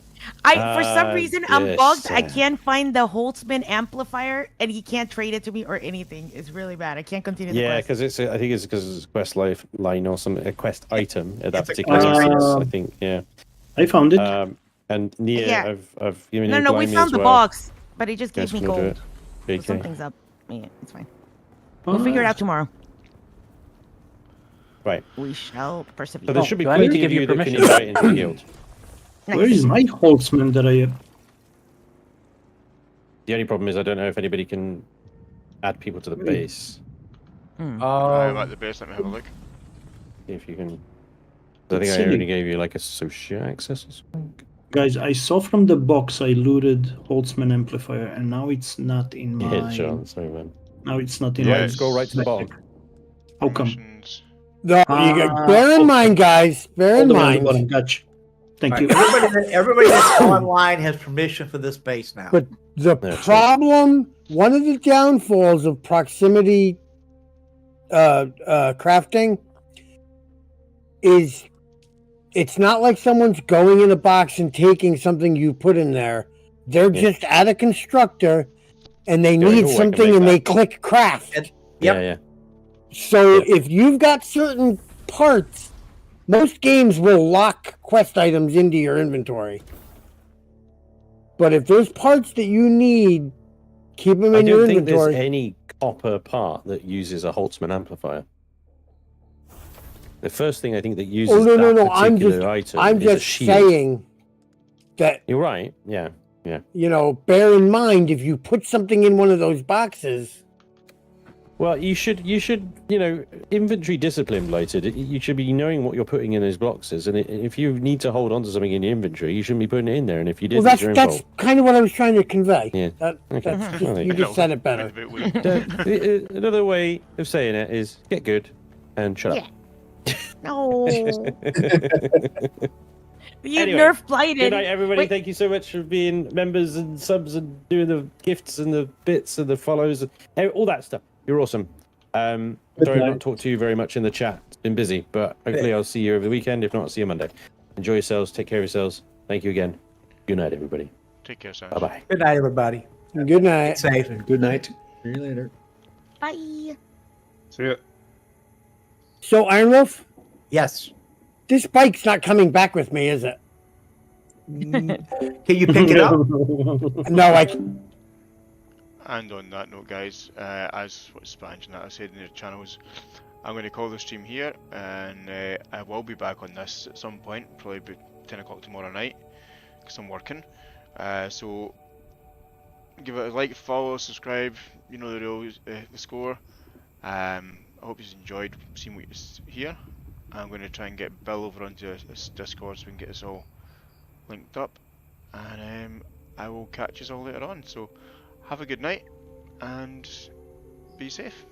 For some reason, I'm bugged. I can't find the Holtzman amplifier, and he can't trade it to me or anything. It's really bad. I can't continue the quest. because I think it's because it's a quest line or some a quest item at that particular instance. I think, I found it. And Nia, I've given you. No, we found the box, but he just gave me gold. So Okay. something's up. Yeah, it's fine. We'll figure it out tomorrow. Right. We shall persevere. So there should be plenty of you that can invite into the guild. Where is my Holtzman that I have? The only problem is I don't know if anybody can add people to the base. I'm at the base. Let me have a look. See if you can. I think I only gave you like associate access or something. Guys, I saw from the box I looted Holtzman amplifier, and now it's not in my. Yeah, sure. Sorry, man. Now it's not in Yeah, my. just go right to the bottom. How come? No, bear in mind, guys. Bear in mind. Gotcha. Thank you. Everybody that's online has permission for this base now. But the problem, one of the downfalls of proximity crafting is it's not like someone's going in a box and taking something you put in there. They're just at a constructor and they need something and they click craft. Yeah. So if you've got certain parts, most games will lock quest items into your inventory. But if there's parts that you need, keep them in your inventory. I don't think there's any copper part that uses a Holtzman amplifier. The first thing I think that uses particular item I'm is a just shield. saying that You're right. Yeah. Bear in mind if you put something in one of those boxes. Well, you should, inventory discipline, Blighted. You should be knowing what you're putting in those boxes, and if you need to hold on to something in your inventory, you shouldn't be putting it in there. And if you did, that's kind of what I was trying to convey. Yeah. That's just, you just said it better. Another way of saying it is get good and shut up. No. You Anyway, nerf blighted. Good night, everybody. Thank you so much for being members and subs and doing the gifts and the bits and the follows and all that stuff. You're awesome. Sorry I've not talked to you very much in the chat. It's been busy, but hopefully I'll see you over the weekend. If not, I'll see you Monday. Enjoy yourselves. Take care of yourselves. Thank you again. Good night, everybody. Take care, Sam. Bye bye. Good night, everybody. Good night. Safe. Good night. See you later. Bye. See ya. So, Iron Wolf, Yes. this bike's not coming back with me, is it? Can you pick it up? No, I can't. And on that note, guys, as what Spange and that I said in their channels, I'm going to call the stream here, and I will be back on this at some point, probably about 10 o'clock tomorrow night, because I'm working. So give it a like, follow, subscribe, you know the real the score. I hope you enjoyed seeing what is here. I'm going to try and get Bill over onto this Discord so we can get us all linked up, and I will catch us all later on. So have a good night and be safe.